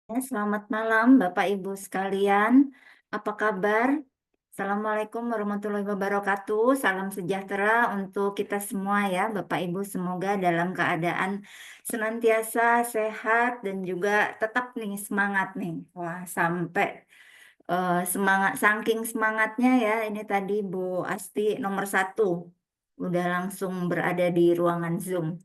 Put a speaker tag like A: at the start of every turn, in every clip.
A: Selamat malam Bapak Ibu sekalian. Apa kabar? Assalamualaikum warahmatullahi wabarakatuh. Salam sejahtera untuk kita semua ya Bapak Ibu. Semoga dalam keadaan senantiasa sehat dan juga tetap nih semangat nih. Wah, sampai semangat saking semangatnya ya ini tadi Bu Asti nomor satu udah langsung berada di ruangan Zoom.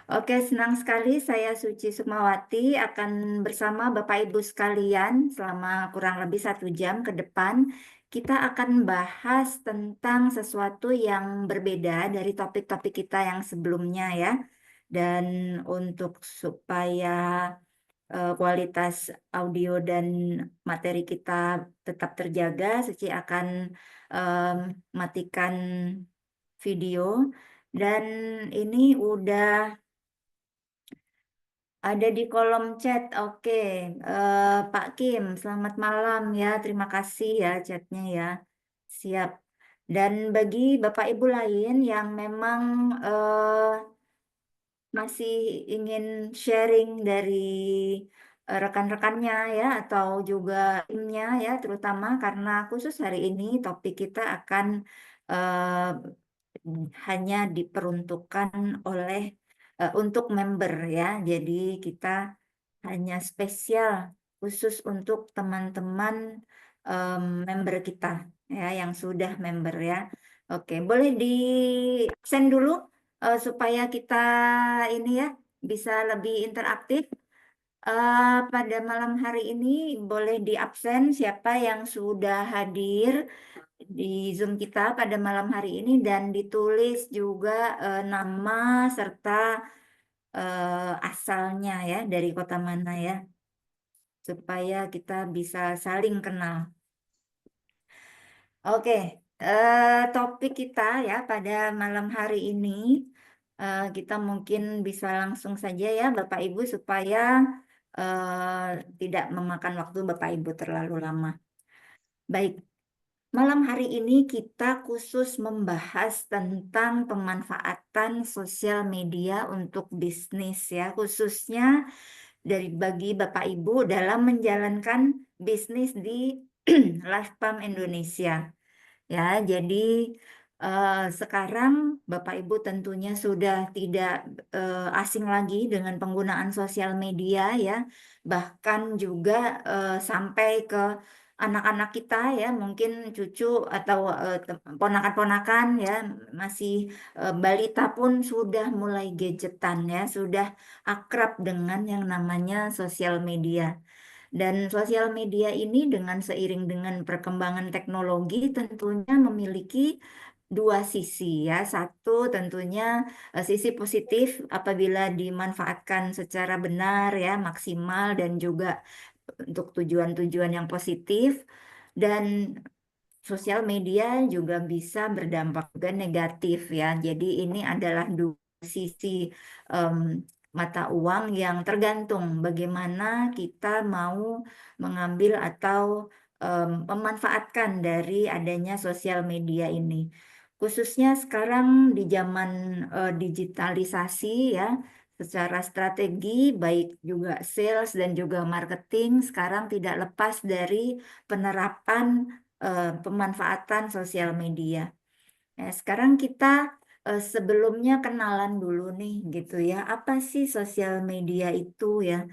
A: Oke, senang sekali saya Suci Sukmawati akan bersama Bapak Ibu sekalian selama kurang lebih 1 jam ke depan. Kita akan bahas tentang sesuatu yang berbeda dari topik-topik kita yang sebelumnya ya. Dan untuk supaya kualitas audio dan materi kita tetap terjaga, Suci akan em, matikan video. Dan ini udah ada di kolom chat. Oke, Pak Kim, selamat malam ya. Terima kasih ya chatnya ya. Siap. Dan bagi Bapak Ibu lain yang memang masih ingin sharing dari rekan-rekannya ya atau juga timnya ya, terutama karena khusus hari ini topik kita akan eh, hanya diperuntukkan oleh untuk member ya. Jadi kita hanya spesial khusus untuk teman-teman member kita ya yang sudah member ya. Oke, boleh di absen dulu supaya kita ini ya bisa lebih interaktif. Pada malam hari ini boleh di absen siapa yang sudah hadir di Zoom kita pada malam hari ini dan ditulis juga nama serta asalnya ya dari kota mana ya supaya kita bisa saling kenal. Oke, topik kita ya pada malam hari ini kita mungkin bisa langsung saja ya Bapak Ibu supaya tidak memakan waktu Bapak Ibu terlalu lama. Baik, malam hari ini kita khusus membahas tentang pemanfaatan sosial media untuk bisnis ya, khususnya bagi Bapak Ibu dalam menjalankan bisnis di Life Farm Indonesia. Ya, jadi sekarang Bapak Ibu tentunya sudah tidak asing lagi dengan penggunaan sosial media ya, bahkan juga sampai ke anak-anak kita ya, mungkin cucu atau ponakan-ponakan ya, masih balita pun sudah mulai gadgetan ya, sudah akrab dengan yang namanya sosial media. Dan sosial media ini seiring dengan perkembangan teknologi tentunya memiliki dua sisi ya. Satu tentunya sisi positif apabila dimanfaatkan secara benar ya, maksimal dan juga untuk tujuan-tujuan yang positif. Dan sosial media juga bisa berdampak juga negatif ya. Jadi ini adalah dua sisi em, mata uang yang tergantung bagaimana kita mau mengambil atau memanfaatkan dari adanya sosial media ini. Khususnya sekarang di zaman digitalisasi ya, secara strategi baik juga sales dan juga marketing sekarang tidak lepas dari penerapan pemanfaatan sosial media. Nah, sekarang kita sebelumnya kenalan dulu nih gitu ya. Apa sih sosial media itu ya?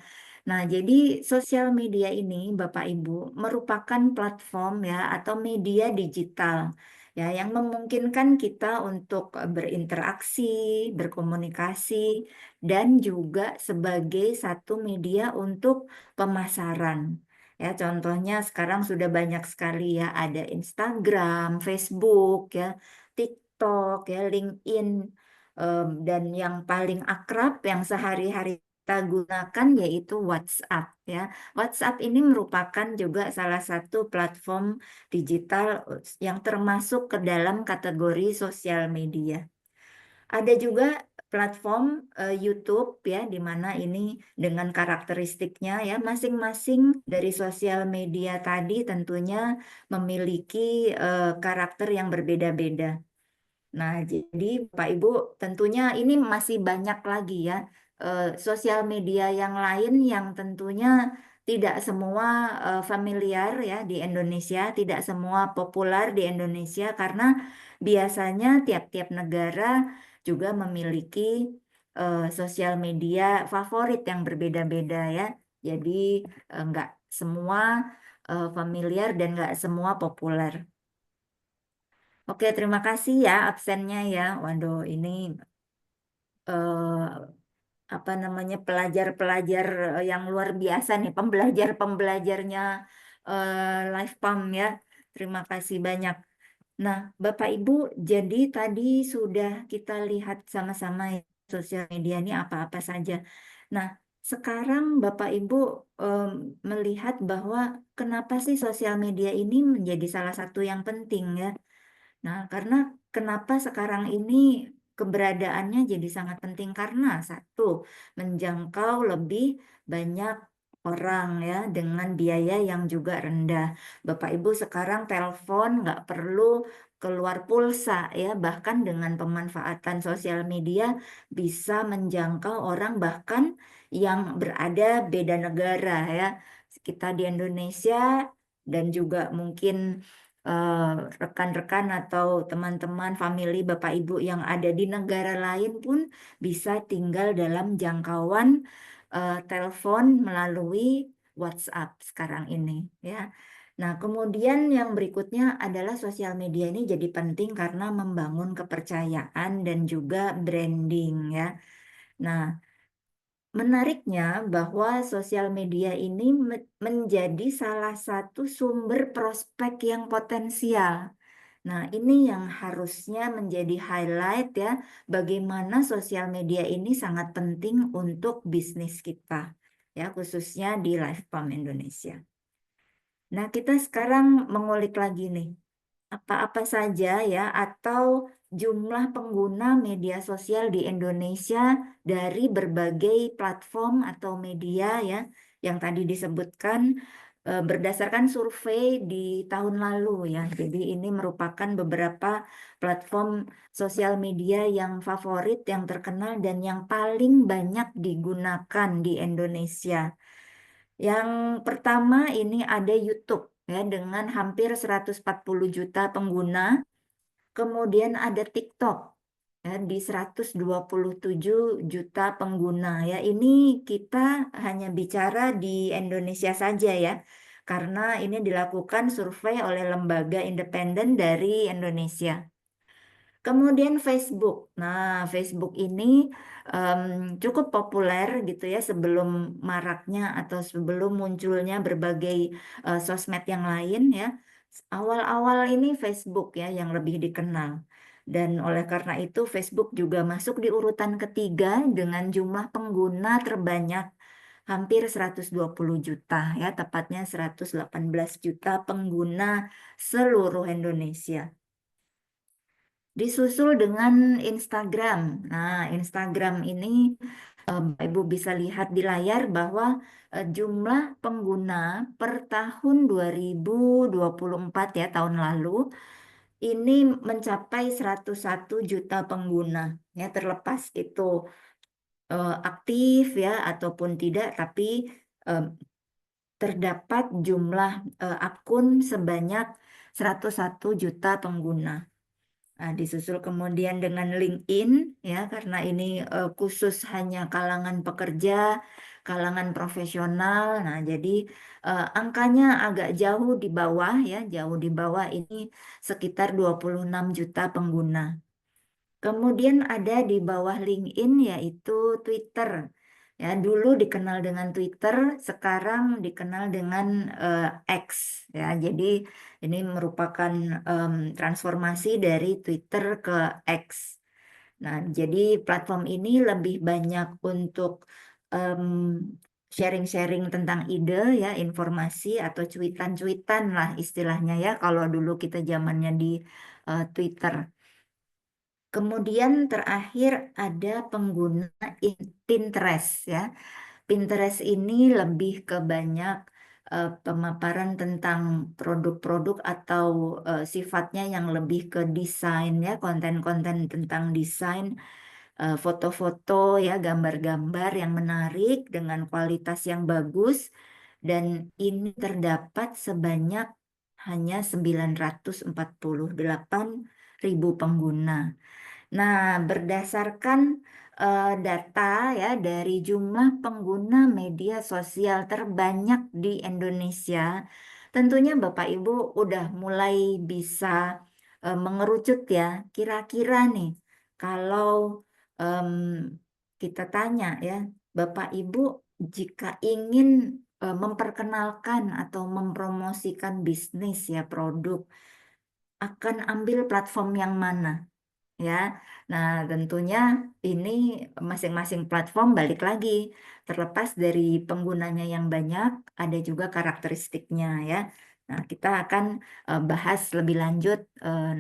A: Nah, jadi sosial media ini Bapak Ibu merupakan platform ya atau media digital ya yang memungkinkan kita untuk berinteraksi, berkomunikasi dan juga sebagai satu media untuk pemasaran. Ya, contohnya sekarang sudah banyak sekali ya, ada Instagram, Facebook ya, TikTok ya, LinkedIn, dan yang paling akrab yang sehari-hari kita gunakan yaitu WhatsApp ya. WhatsApp ini merupakan juga salah satu platform digital yang termasuk ke dalam kategori sosial media. Ada juga platform YouTube ya, di mana ini dengan karakteristiknya ya masing-masing dari sosial media tadi tentunya memiliki karakter yang berbeda-beda. Nah, jadi Pak Ibu tentunya ini masih banyak lagi ya sosial media yang lain yang tentunya tidak semua familiar ya di Indonesia, tidak semua populer di Indonesia karena biasanya tiap-tiap negara juga memiliki sosial media favorit yang berbeda-beda ya. Jadi nggak semua familiar dan nggak semua populer. Oke, terima kasih ya absennya ya. Waduh, ini eh, apa namanya pelajar-pelajar yang luar biasa nih, pembelajar-pembelajarnya Live Pump ya. Terima kasih banyak. Nah, Bapak Ibu, jadi tadi sudah kita lihat sama-sama ya, sosial media ini apa-apa saja. Nah, sekarang Bapak Ibu em, melihat bahwa kenapa sih sosial media ini menjadi salah satu yang penting ya? Nah, karena kenapa sekarang ini keberadaannya jadi sangat penting karena satu, menjangkau lebih banyak orang ya dengan biaya yang juga rendah. Bapak Ibu sekarang telepon nggak perlu keluar pulsa ya, bahkan dengan pemanfaatan sosial media bisa menjangkau orang bahkan yang berada beda negara ya. Kita di Indonesia dan juga mungkin eh, rekan-rekan atau teman-teman famili Bapak Ibu yang ada di negara lain pun bisa tinggal dalam jangkauan telepon melalui WhatsApp sekarang ini ya. Nah, kemudian yang berikutnya adalah sosial media ini jadi penting karena membangun kepercayaan dan juga branding ya. Nah, menariknya bahwa sosial media ini menjadi salah satu sumber prospek yang potensial. Nah, ini yang harusnya menjadi highlight ya, bagaimana sosial media ini sangat penting untuk bisnis kita, ya, khususnya di Lifepam Indonesia. Nah, kita sekarang mengulik lagi nih, apa-apa saja ya, atau jumlah pengguna media sosial di Indonesia dari berbagai platform atau media ya, yang tadi disebutkan berdasarkan survei di tahun lalu ya. Jadi ini merupakan beberapa platform sosial media yang favorit, yang terkenal dan yang paling banyak digunakan di Indonesia. Yang pertama ini ada YouTube ya dengan hampir 140 juta pengguna. Kemudian ada TikTok ya, di 127 juta pengguna ya. Ini kita hanya bicara di Indonesia saja ya. Karena ini dilakukan survei oleh lembaga independen dari Indonesia. Kemudian Facebook. Nah, Facebook ini em, cukup populer gitu ya sebelum maraknya atau sebelum munculnya berbagai sosmed yang lain ya. Awal-awal ini Facebook ya yang lebih dikenal. Dan oleh karena itu Facebook juga masuk di urutan ketiga dengan jumlah pengguna terbanyak hampir 120 juta ya, tepatnya 118 juta pengguna seluruh Indonesia. Disusul dengan Instagram. Nah, Instagram ini Ibu bisa lihat di layar bahwa jumlah pengguna per tahun 2024 ya, tahun lalu ini mencapai 101 juta pengguna. Ya, terlepas itu aktif ya ataupun tidak, tapi eh, terdapat jumlah akun sebanyak 101 juta pengguna. Nah, disusul kemudian dengan LinkedIn ya karena ini khusus hanya kalangan pekerja, kalangan profesional. Nah, jadi angkanya agak jauh di bawah ya, jauh di bawah ini sekitar 26 juta pengguna. Kemudian ada di bawah LinkedIn yaitu Twitter. Ya, dulu dikenal dengan Twitter, sekarang dikenal dengan X. Ya, jadi ini merupakan transformasi dari Twitter ke X. Nah, jadi platform ini lebih banyak untuk em, sharing-sharing tentang ide ya, informasi atau cuitan-cuitan lah istilahnya ya. Kalau dulu kita zamannya di Twitter. Kemudian terakhir ada pengguna Pinterest ya. Pinterest ini lebih ke banyak pemaparan tentang produk-produk atau sifatnya yang lebih ke desain ya, konten-konten tentang desain, foto-foto ya, gambar-gambar yang menarik dengan kualitas yang bagus dan ini terdapat sebanyak hanya 948.000 pengguna. Nah, berdasarkan data ya dari jumlah pengguna media sosial terbanyak di Indonesia, tentunya Bapak Ibu udah mulai bisa mengerucut ya. Kira-kira nih, kalau em, kita tanya ya, Bapak Ibu jika ingin memperkenalkan atau mempromosikan bisnis ya produk, akan ambil platform yang mana? Ya, nah tentunya ini masing-masing platform balik lagi, terlepas dari penggunanya yang banyak, ada juga karakteristiknya ya. Nah, kita akan bahas lebih lanjut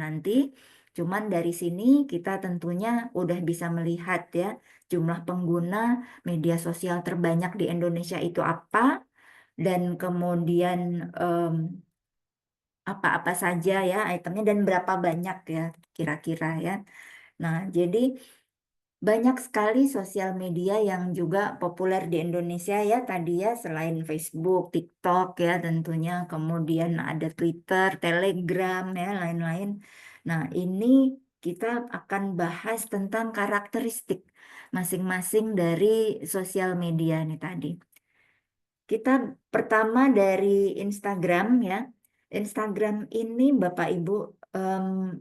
A: nanti. Cuman dari sini kita tentunya udah bisa melihat ya jumlah pengguna media sosial terbanyak di Indonesia itu apa, dan kemudian apa-apa saja ya itemnya dan berapa banyak ya kira-kira ya. Nah, jadi banyak sekali sosial media yang juga populer di Indonesia ya tadi ya, selain Facebook, TikTok ya tentunya, kemudian ada Twitter, Telegram ya lain-lain. Nah, ini kita akan bahas tentang karakteristik masing-masing dari sosial media nih tadi. Kita pertama dari Instagram ya. Instagram ini Bapak Ibu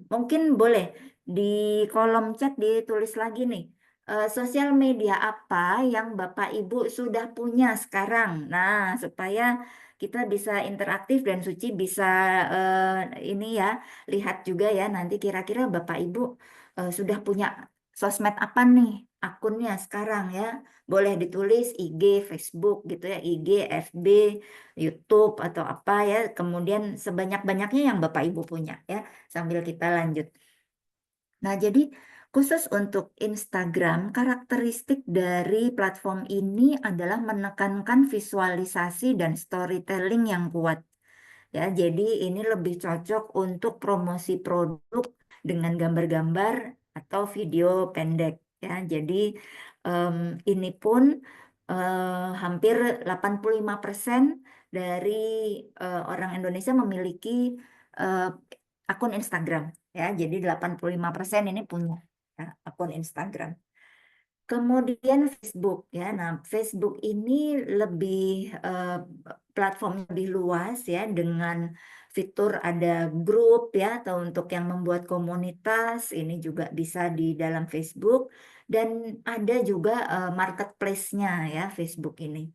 A: mungkin boleh di kolom chat ditulis lagi nih. Sosial media apa yang Bapak Ibu sudah punya sekarang. Nah, supaya kita bisa interaktif dan Suci bisa ini ya, lihat juga ya nanti kira-kira Bapak Ibu sudah punya sosmed apa nih akunnya sekarang ya. Boleh ditulis IG, Facebook gitu ya, IG, FB, YouTube atau apa ya. Kemudian sebanyak-banyaknya yang Bapak Ibu punya ya. Sambil kita lanjut. Nah, jadi khusus untuk Instagram, karakteristik dari platform ini adalah menekankan visualisasi dan storytelling yang kuat. Ya, jadi ini lebih cocok untuk promosi produk dengan gambar-gambar atau video pendek ya. Jadi em, ini pun hampir 85% dari orang Indonesia memiliki eh, akun Instagram ya. Jadi 85% ini punya ya, akun Instagram. Kemudian Facebook ya. Nah, Facebook ini lebih platform lebih luas ya dengan fitur ada grup ya atau untuk yang membuat komunitas ini juga bisa di dalam Facebook dan ada juga marketplace-nya ya Facebook ini.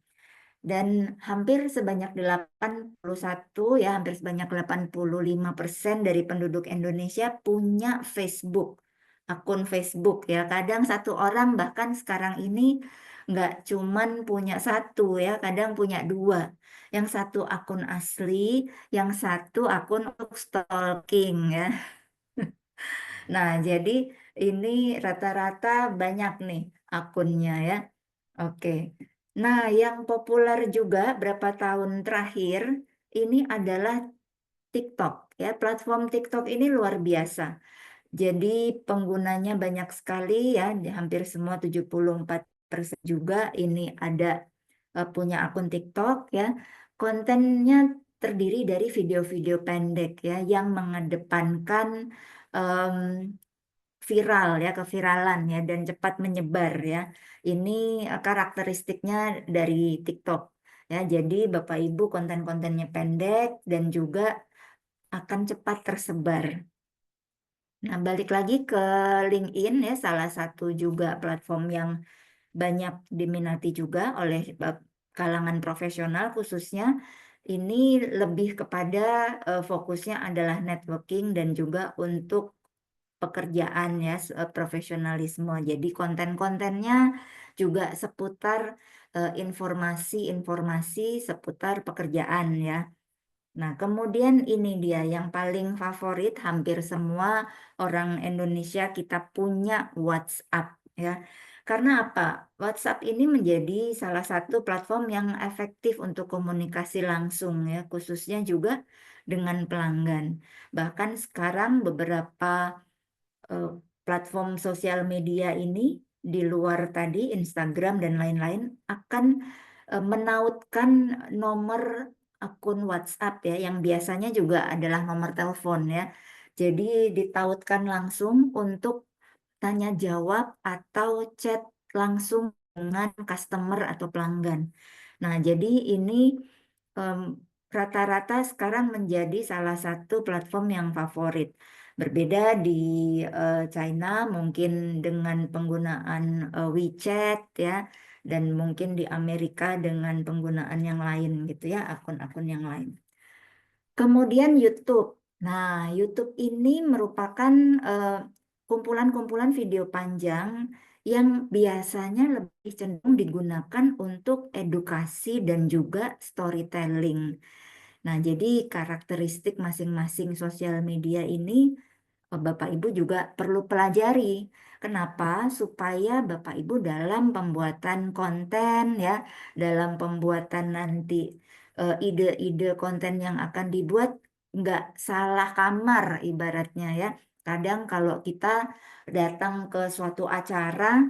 A: Dan hampir sebanyak 81 ya, hampir sebanyak 85% dari penduduk Indonesia punya Facebook, akun Facebook ya. Kadang satu orang bahkan sekarang ini nggak cuman punya satu ya, kadang punya dua. Yang satu akun asli, yang satu akun untuk stalking ya. Nah, jadi ini rata-rata banyak nih akunnya ya. Oke. Nah, yang populer juga berapa tahun terakhir ini adalah TikTok ya. Platform TikTok ini luar biasa. Jadi penggunanya banyak sekali ya, hampir semua 74% juga ini ada punya akun TikTok ya. Kontennya terdiri dari video-video pendek ya yang mengedepankan em, viral ya, keviralan ya dan cepat menyebar ya. Ini karakteristiknya dari TikTok ya. Jadi Bapak Ibu konten-kontennya pendek dan juga akan cepat tersebar. Nah, balik lagi ke LinkedIn ya, salah satu juga platform yang banyak diminati juga oleh kalangan profesional khususnya. Ini lebih kepada fokusnya adalah networking dan juga untuk pekerjaan ya, profesionalisme. Jadi konten-kontennya juga seputar informasi-informasi seputar pekerjaan ya. Nah, kemudian ini dia yang paling favorit hampir semua orang Indonesia kita punya WhatsApp ya. Karena apa? WhatsApp ini menjadi salah satu platform yang efektif untuk komunikasi langsung ya, khususnya juga dengan pelanggan. Bahkan sekarang beberapa eh, platform sosial media ini di luar tadi Instagram dan lain-lain akan menautkan nomor akun WhatsApp ya, yang biasanya juga adalah nomor telepon ya. Jadi ditautkan langsung untuk tanya jawab atau chat langsung dengan customer atau pelanggan. Nah, jadi ini rata-rata sekarang menjadi salah satu platform yang favorit. Berbeda di China mungkin dengan penggunaan WeChat ya, dan mungkin di Amerika dengan penggunaan yang lain gitu ya, akun-akun yang lain. Kemudian YouTube. Nah, YouTube ini merupakan kumpulan-kumpulan video panjang yang biasanya lebih cenderung digunakan untuk edukasi dan juga storytelling. Nah, jadi karakteristik masing-masing sosial media ini Bapak Ibu juga perlu pelajari. Kenapa? Supaya Bapak Ibu dalam pembuatan konten ya, dalam pembuatan nanti ide-ide konten yang akan dibuat nggak salah kamar ibaratnya ya. Kadang kalau kita datang ke suatu acara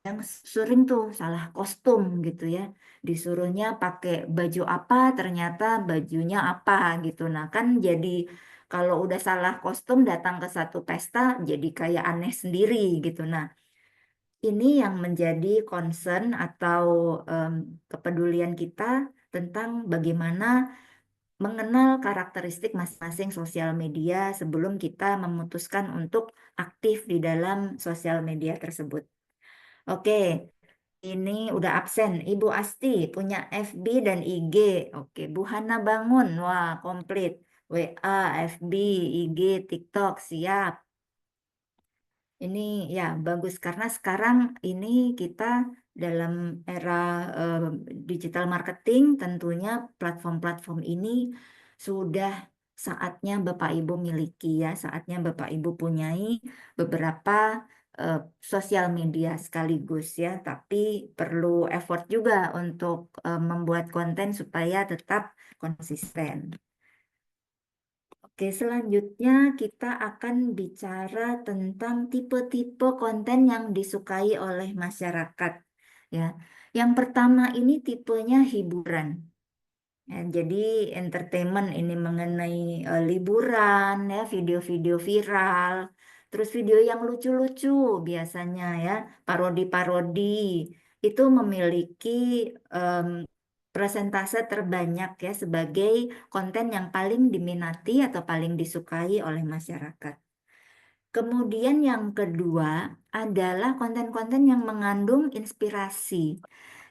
A: yang sering tuh salah kostum gitu ya, disuruhnya pakai baju apa ternyata bajunya apa gitu. Nah kan jadi kalau udah salah kostum datang ke satu pesta jadi kayak aneh sendiri gitu. Nah ini yang menjadi concern atau kepedulian kita tentang bagaimana mengenal karakteristik masing-masing sosial media sebelum kita memutuskan untuk aktif di dalam sosial media tersebut. Oke, ini udah absen. Ibu Asti punya FB dan IG. Oke, Bu Hana Bangun. Wah, komplit. WA, FB, IG, TikTok, siap. Ini ya bagus karena sekarang ini kita dalam era eh, digital marketing tentunya platform-platform ini sudah saatnya Bapak Ibu miliki ya, saatnya Bapak Ibu punyai beberapa eh, sosial media sekaligus ya, tapi perlu effort juga untuk membuat konten supaya tetap konsisten. Oke, selanjutnya kita akan bicara tentang tipe-tipe konten yang disukai oleh masyarakat. Ya, yang pertama ini tipenya hiburan. Ya, jadi entertainment ini mengenai liburan, ya, video-video viral, terus video yang lucu-lucu biasanya ya, parodi-parodi itu memiliki em, persentase terbanyak ya sebagai konten yang paling diminati atau paling disukai oleh masyarakat. Kemudian yang kedua adalah konten-konten yang mengandung inspirasi.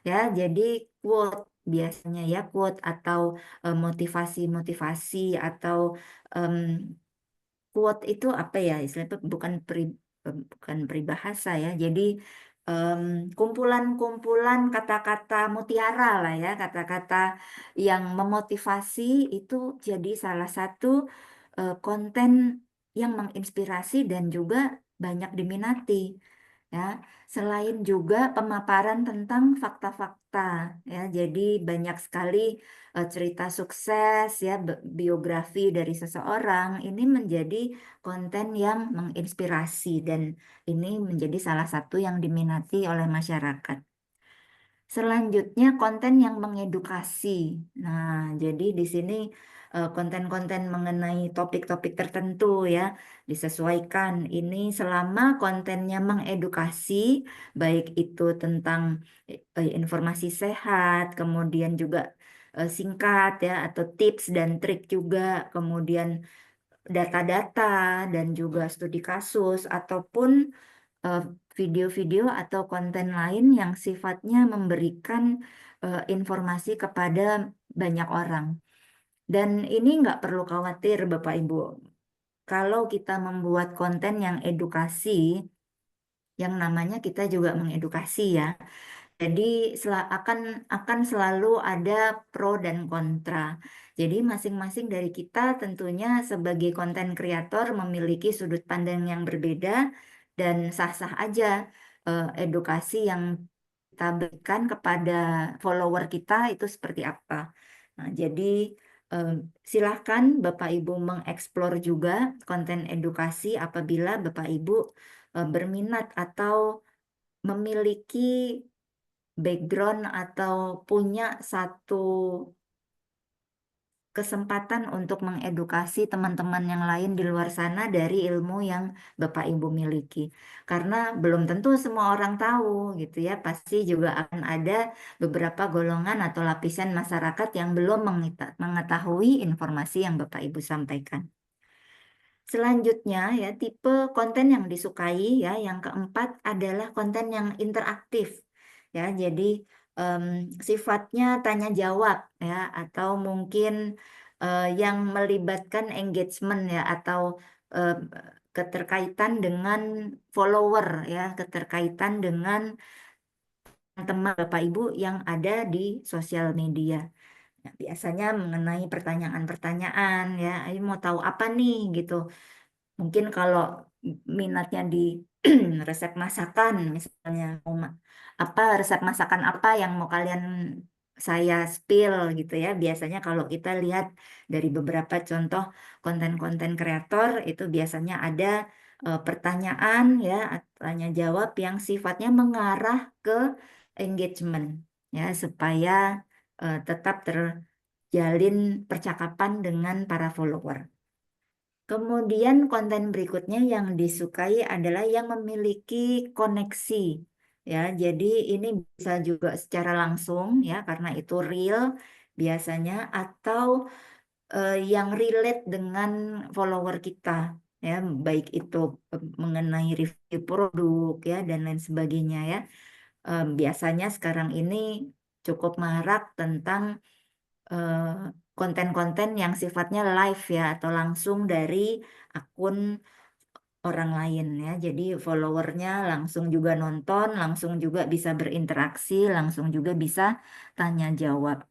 A: Ya, jadi quote biasanya ya quote atau motivasi-motivasi atau em, quote itu apa ya istilahnya bukan peribahasa ya. Jadi em, kumpulan-kumpulan kata-kata mutiara lah ya, kata-kata yang memotivasi itu jadi salah satu konten yang menginspirasi dan juga banyak diminati ya. Selain juga pemaparan tentang fakta-fakta ya. Jadi banyak sekali cerita sukses ya, biografi dari seseorang ini menjadi konten yang menginspirasi dan ini menjadi salah satu yang diminati oleh masyarakat. Selanjutnya konten yang mengedukasi. Nah, jadi di sini konten-konten mengenai topik-topik tertentu ya disesuaikan. Ini selama kontennya mengedukasi, baik itu tentang informasi sehat, kemudian juga singkat ya atau tips dan trik juga, kemudian data-data dan juga studi kasus ataupun eh, video-video atau konten lain yang sifatnya memberikan informasi kepada banyak orang. Dan ini nggak perlu khawatir Bapak Ibu. Kalau kita membuat konten yang edukasi, yang namanya kita juga mengedukasi ya. Jadi akan selalu ada pro dan kontra. Jadi masing-masing dari kita tentunya sebagai konten kreator memiliki sudut pandang yang berbeda dan sah-sah aja edukasi yang kita berikan kepada follower kita itu seperti apa. Nah, jadi eh, silahkan Bapak Ibu mengeksplor juga konten edukasi apabila Bapak Ibu berminat atau memiliki background atau punya satu kesempatan untuk mengedukasi teman-teman yang lain di luar sana dari ilmu yang Bapak Ibu miliki. Karena belum tentu semua orang tahu gitu ya, pasti juga akan ada beberapa golongan atau lapisan masyarakat yang belum mengetahui informasi yang Bapak Ibu sampaikan. Selanjutnya ya, tipe konten yang disukai ya, yang keempat adalah konten yang interaktif ya. Jadi em, sifatnya tanya jawab ya, atau mungkin yang melibatkan engagement ya, atau eh, keterkaitan dengan follower ya, keterkaitan dengan teman Bapak Ibu yang ada di sosial media. Nah, biasanya mengenai pertanyaan-pertanyaan ya, "Ayo mau tahu apa nih?" gitu. Mungkin kalau minatnya di resep masakan, misalnya apa resep masakan apa yang mau kalian saya spill gitu ya. Biasanya kalau kita lihat dari beberapa contoh konten-konten kreator itu biasanya ada pertanyaan ya, tanya jawab yang sifatnya mengarah ke engagement ya, supaya tetap terjalin percakapan dengan para follower. Kemudian konten berikutnya yang disukai adalah yang memiliki koneksi. Ya, jadi ini bisa juga secara langsung ya, karena itu real biasanya, atau yang relate dengan follower kita ya, baik itu mengenai review produk ya dan lain sebagainya ya. Biasanya sekarang ini cukup marak tentang eh, konten-konten yang sifatnya live ya, atau langsung dari akun orang lain ya. Jadi followernya langsung juga nonton, langsung juga bisa berinteraksi, langsung juga bisa tanya jawab.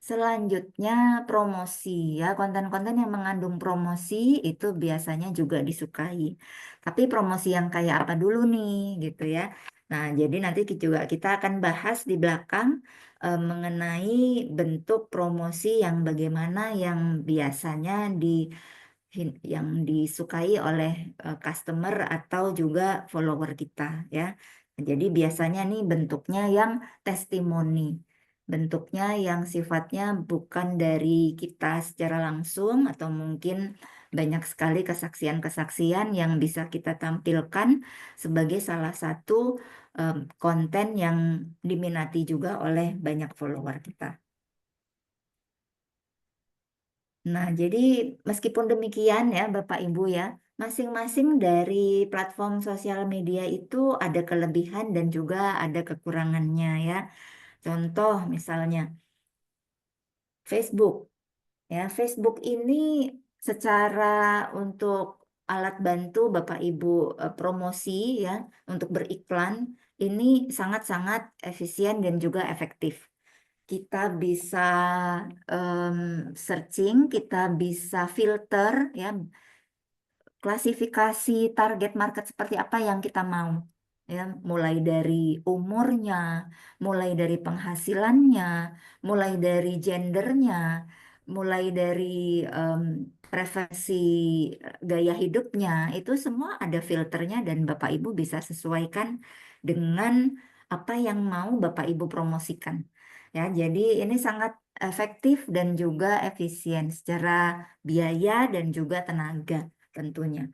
A: Selanjutnya promosi ya, konten-konten yang mengandung promosi itu biasanya juga disukai. Tapi promosi yang kayak apa dulu nih gitu ya. Nah, jadi nanti juga kita akan bahas di belakang mengenai bentuk promosi yang bagaimana yang biasanya yang disukai oleh customer atau juga follower kita ya. Jadi biasanya nih bentuknya yang testimoni, bentuknya yang sifatnya bukan dari kita secara langsung, atau mungkin banyak sekali kesaksian-kesaksian yang bisa kita tampilkan sebagai salah satu konten yang diminati juga oleh banyak follower kita. Nah, jadi meskipun demikian ya Bapak Ibu ya, masing-masing dari platform sosial media itu ada kelebihan dan juga ada kekurangannya ya. Contoh misalnya Facebook. Ya, Facebook ini secara untuk alat bantu Bapak Ibu promosi ya, untuk beriklan ini sangat-sangat efisien dan juga efektif. Kita bisa searching, kita bisa filter ya, klasifikasi target market seperti apa yang kita mau. Ya, mulai dari umurnya, mulai dari penghasilannya, mulai dari gendernya, mulai dari em, preferensi gaya hidupnya, itu semua ada filternya dan Bapak Ibu bisa sesuaikan dengan apa yang mau Bapak Ibu promosikan. Ya, jadi ini sangat efektif dan juga efisien secara biaya dan juga tenaga tentunya.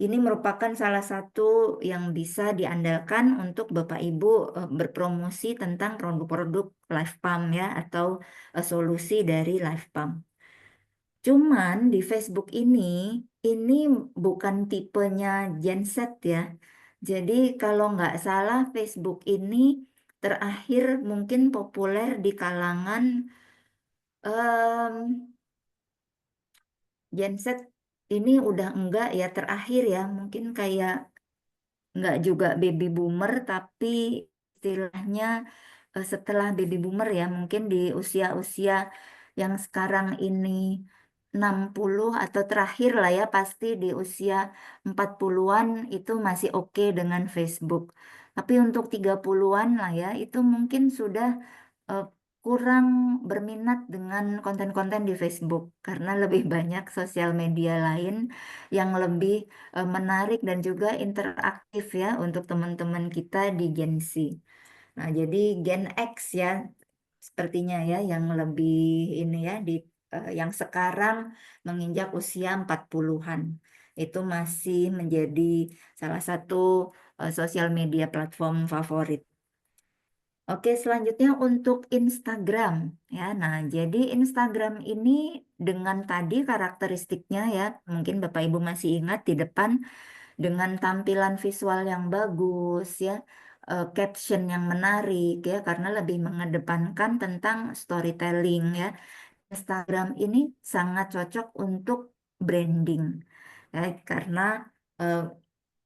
A: Ini merupakan salah satu yang bisa diandalkan untuk Bapak Ibu berpromosi tentang produk-produk Life Pump ya, atau solusi dari Life Pump. Cuman di Facebook ini bukan tipenya genset ya. Jadi kalau nggak salah Facebook ini terakhir mungkin populer di kalangan em, genset, ini udah enggak ya, terakhir ya, mungkin kayak nggak juga baby boomer, tapi istilahnya setelah baby boomer ya, mungkin di usia-usia yang sekarang ini 60 atau terakhir lah ya, pasti di usia 40-an itu masih oke dengan Facebook. Tapi untuk 30-an lah ya, itu mungkin sudah kurang berminat dengan konten-konten di Facebook karena lebih banyak sosial media lain yang lebih menarik dan juga interaktif ya untuk teman-teman kita di Gen Z. Nah, jadi Gen X ya sepertinya ya yang lebih ini ya yang sekarang menginjak usia 40-an. Itu masih menjadi salah satu sosial media platform favorit. Oke, selanjutnya untuk Instagram ya. Nah, jadi Instagram ini dengan tadi karakteristiknya ya, mungkin Bapak Ibu masih ingat di depan dengan tampilan visual yang bagus ya, caption yang menarik ya, karena lebih mengedepankan tentang storytelling ya. Instagram ini sangat cocok untuk branding ya, karena eh,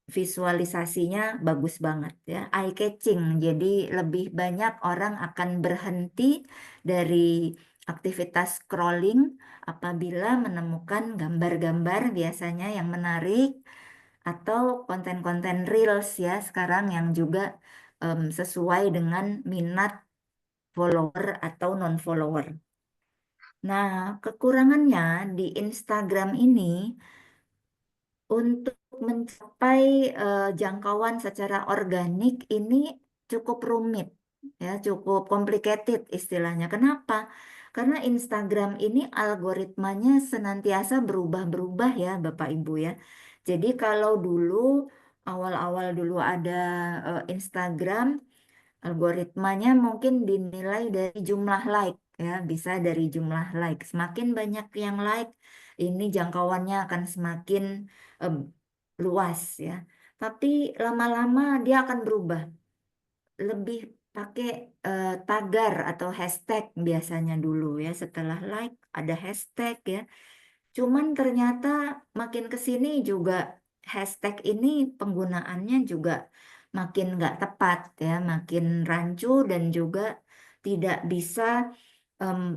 A: visualisasinya bagus banget ya, eye catching. Jadi lebih banyak orang akan berhenti dari aktivitas scrolling apabila menemukan gambar-gambar biasanya yang menarik atau konten-konten reels ya sekarang yang juga sesuai dengan minat follower atau non-follower. Nah, kekurangannya di Instagram ini untuk mencapai jangkauan secara organik ini cukup rumit, ya, cukup complicated istilahnya. Kenapa? Karena Instagram ini algoritmanya senantiasa berubah-berubah ya, Bapak Ibu ya. Jadi kalau dulu awal-awal dulu ada Instagram, algoritmanya mungkin dinilai dari jumlah like ya, bisa dari jumlah like. Semakin banyak yang like, ini jangkauannya akan semakin eh, luas ya. Tapi lama-lama dia akan berubah. Lebih pakai tagar atau hashtag biasanya dulu ya. Setelah like ada hashtag ya. Cuman ternyata makin ke sini juga hashtag ini penggunaannya juga makin nggak tepat ya, makin rancu dan juga tidak bisa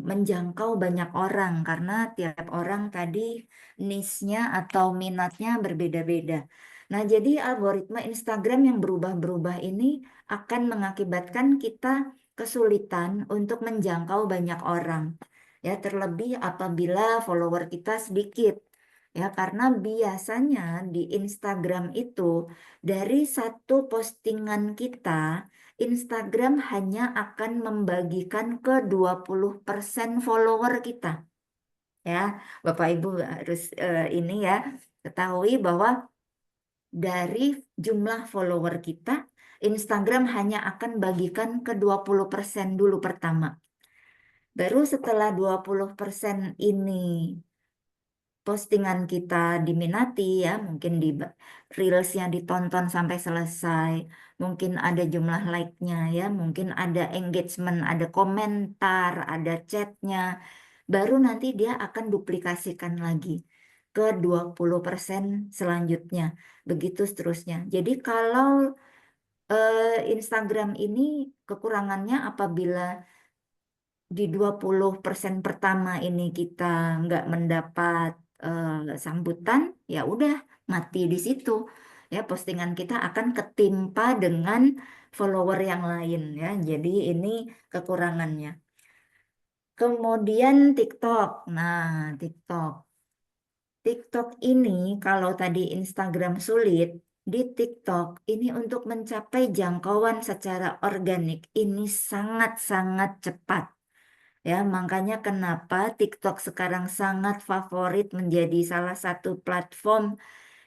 A: menjangkau banyak orang karena tiap orang tadi niche-nya atau minatnya berbeda-beda. Nah, jadi algoritma Instagram yang berubah-berubah ini akan mengakibatkan kita kesulitan untuk menjangkau banyak orang. Ya, terlebih apabila follower kita sedikit. Ya, karena biasanya di Instagram itu dari satu postingan kita, Instagram hanya akan membagikan ke 20% follower kita. Ya, Bapak Ibu harus ini ya, ketahui bahwa dari jumlah follower kita, Instagram hanya akan bagikan ke 20% dulu pertama. Baru setelah 20% ini postingan kita diminati ya, mungkin di reelsnya ditonton sampai selesai, mungkin ada jumlah like-nya ya, mungkin ada engagement, ada komentar, ada chatnya, baru nanti dia akan duplikasikan lagi ke 20% selanjutnya, begitu seterusnya. Jadi kalau Instagram ini kekurangannya apabila di 20% pertama ini kita nggak mendapat sambutan, ya udah mati di situ. Ya, postingan kita akan ketimpa dengan follower yang lain ya. Jadi ini kekurangannya. Kemudian TikTok. Nah, TikTok. TikTok ini kalau tadi Instagram sulit, di TikTok ini untuk mencapai jangkauan secara organik ini sangat-sangat cepat. Ya, makanya kenapa TikTok sekarang sangat favorit menjadi salah satu platform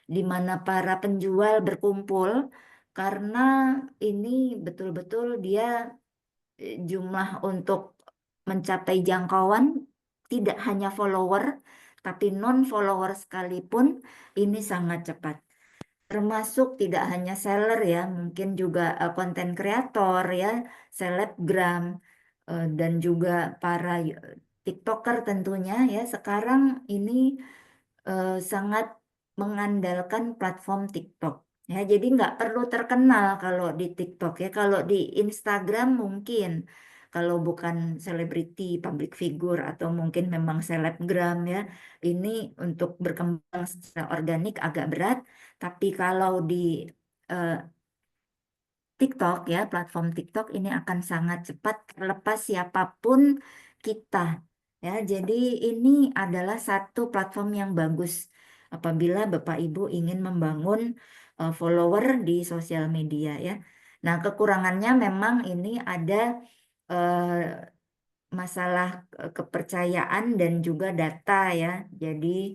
A: di mana para penjual berkumpul karena ini betul-betul dia jumlah untuk mencapai jangkauan tidak hanya follower tapi non-follower sekalipun ini sangat cepat. Termasuk tidak hanya seller ya, mungkin juga konten kreator ya, selebgram dan juga para TikToker tentunya ya. Sekarang ini sangat mengandalkan platform TikTok. Ya, jadi nggak perlu terkenal kalau di TikTok ya. Kalau di Instagram mungkin, kalau bukan selebriti, public figure atau mungkin memang selebgram ya, ini untuk berkembang secara organik agak berat. Tapi kalau di eh, TikTok ya, platform TikTok ini akan sangat cepat terlepas siapapun kita ya. Jadi ini adalah satu platform yang bagus apabila Bapak Ibu ingin membangun follower di sosial media ya. Nah, kekurangannya memang ini ada eh, masalah kepercayaan dan juga data ya. Jadi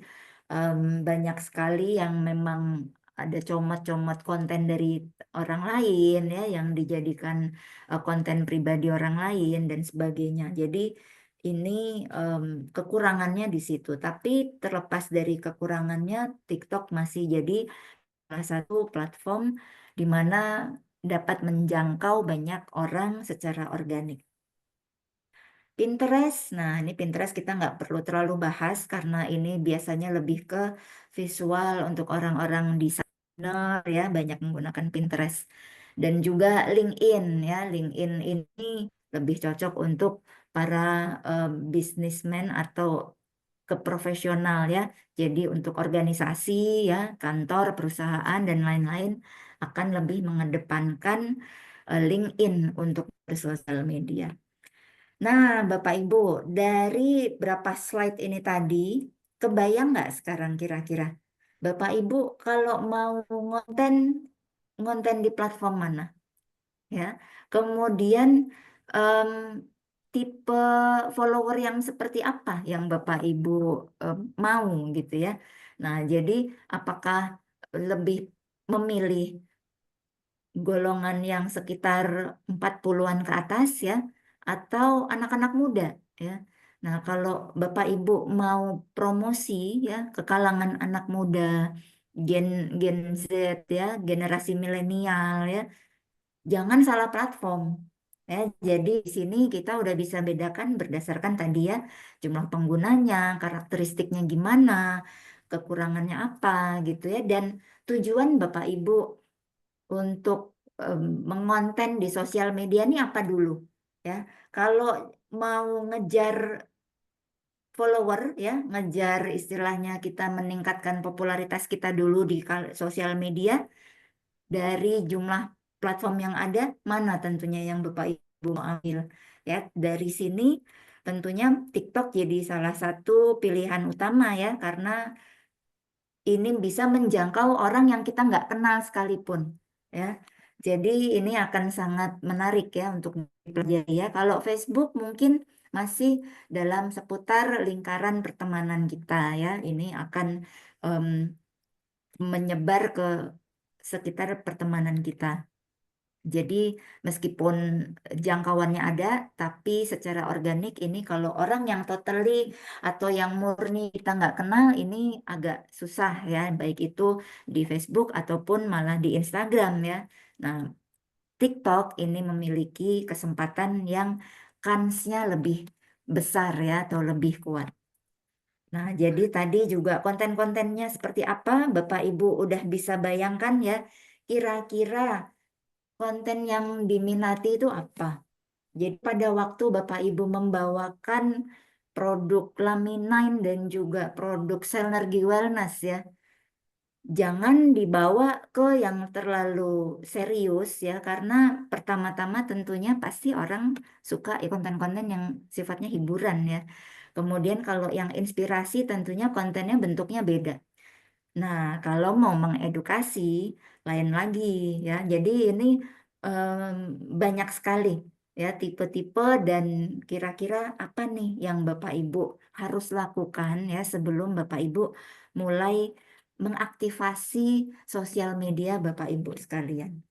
A: banyak sekali yang memang ada comot-comot konten dari orang lain ya yang dijadikan konten pribadi orang lain dan sebagainya. Jadi ini kekurangannya di situ. Tapi terlepas dari kekurangannya, TikTok masih jadi salah satu platform di mana dapat menjangkau banyak orang secara organik. Pinterest, nah ini Pinterest kita nggak perlu terlalu bahas karena ini biasanya lebih ke visual untuk orang-orang desainer ya, banyak menggunakan Pinterest. Dan juga LinkedIn ya, LinkedIn ini lebih cocok untuk para businessman atau keprofesional ya. Jadi untuk organisasi ya, kantor, perusahaan dan lain-lain akan lebih mengedepankan LinkedIn untuk bersosial media. Nah, Bapak Ibu, dari berapa slide ini tadi, kebayang nggak sekarang kira-kira? Bapak Ibu, kalau mau ngonten, ngonten di platform mana? Ya, kemudian em, tipe follower yang seperti apa yang Bapak Ibu mau gitu ya? Nah, jadi apakah lebih memilih golongan yang sekitar 40-an ke atas ya, atau anak-anak muda ya. Nah, kalau Bapak Ibu mau promosi ya ke kalangan anak muda, Gen Gen Z ya, generasi milenial ya, jangan salah platform. Ya, jadi di sini kita udah bisa bedakan berdasarkan tadi ya jumlah penggunanya, karakteristiknya gimana, kekurangannya apa gitu ya, dan tujuan Bapak Ibu untuk mengonten di sosial media ini apa dulu ya. Kalau mau ngejar follower ya, ngejar istilahnya kita meningkatkan popularitas kita dulu di sosial media dari jumlah platform yang ada, mana tentunya yang Bapak Ibu mau ambil ya. Dari sini tentunya TikTok jadi salah satu pilihan utama ya, karena ini bisa menjangkau orang yang kita nggak kenal sekalipun ya. Jadi ini akan sangat menarik ya untuk dipelajari ya. Kalau Facebook mungkin masih dalam seputar lingkaran pertemanan kita ya. Ini akan em, menyebar ke sekitar pertemanan kita. Jadi meskipun jangkauannya ada, tapi secara organik ini kalau orang yang totally atau yang murni kita nggak kenal ini agak susah ya, baik itu di Facebook ataupun malah di Instagram ya. Nah, TikTok ini memiliki kesempatan yang kansnya lebih besar ya atau lebih kuat. Nah, jadi tadi juga konten-kontennya seperti apa, Bapak Ibu udah bisa bayangkan ya, kira-kira konten yang diminati itu apa? Jadi pada waktu Bapak Ibu membawakan produk Laminin dan juga produk Selnergy Wellness ya, jangan dibawa ke yang terlalu serius ya, karena pertama-tama tentunya pasti orang suka ya konten-konten yang sifatnya hiburan ya. Kemudian kalau yang inspirasi tentunya kontennya bentuknya beda. Nah, kalau mau mengedukasi, lain lagi ya. Jadi ini banyak sekali ya tipe-tipe dan kira-kira apa nih yang Bapak Ibu harus lakukan ya sebelum Bapak Ibu mulai mengaktifasi sosial media Bapak Ibu sekalian.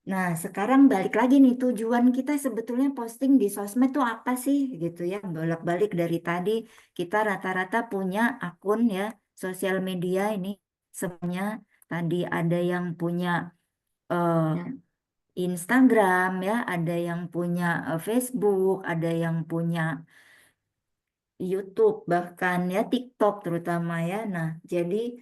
A: Nah, sekarang balik lagi nih, tujuan kita sebetulnya posting di sosmed tuh apa sih gitu ya. Bolak-balik dari tadi kita rata-rata punya akun ya sosial media ini semuanya. Tadi ada yang punya eh, Instagram ya, ada yang punya Facebook, ada yang punya YouTube bahkan ya TikTok terutama ya. Nah, jadi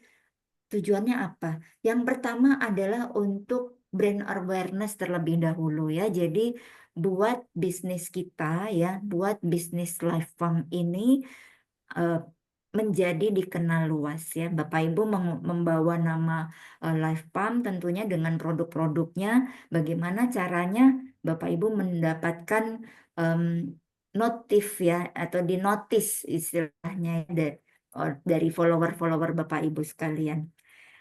A: tujuannya apa? Yang pertama adalah untuk brand awareness terlebih dahulu ya. Jadi buat bisnis kita ya, buat bisnis life farm ini menjadi dikenal luas ya. Bapak Ibu membawa nama Life Palm tentunya dengan produk-produknya. Bagaimana caranya Bapak Ibu mendapatkan em, notif ya atau dinotis istilahnya ya, dari follower-follower Bapak Ibu sekalian.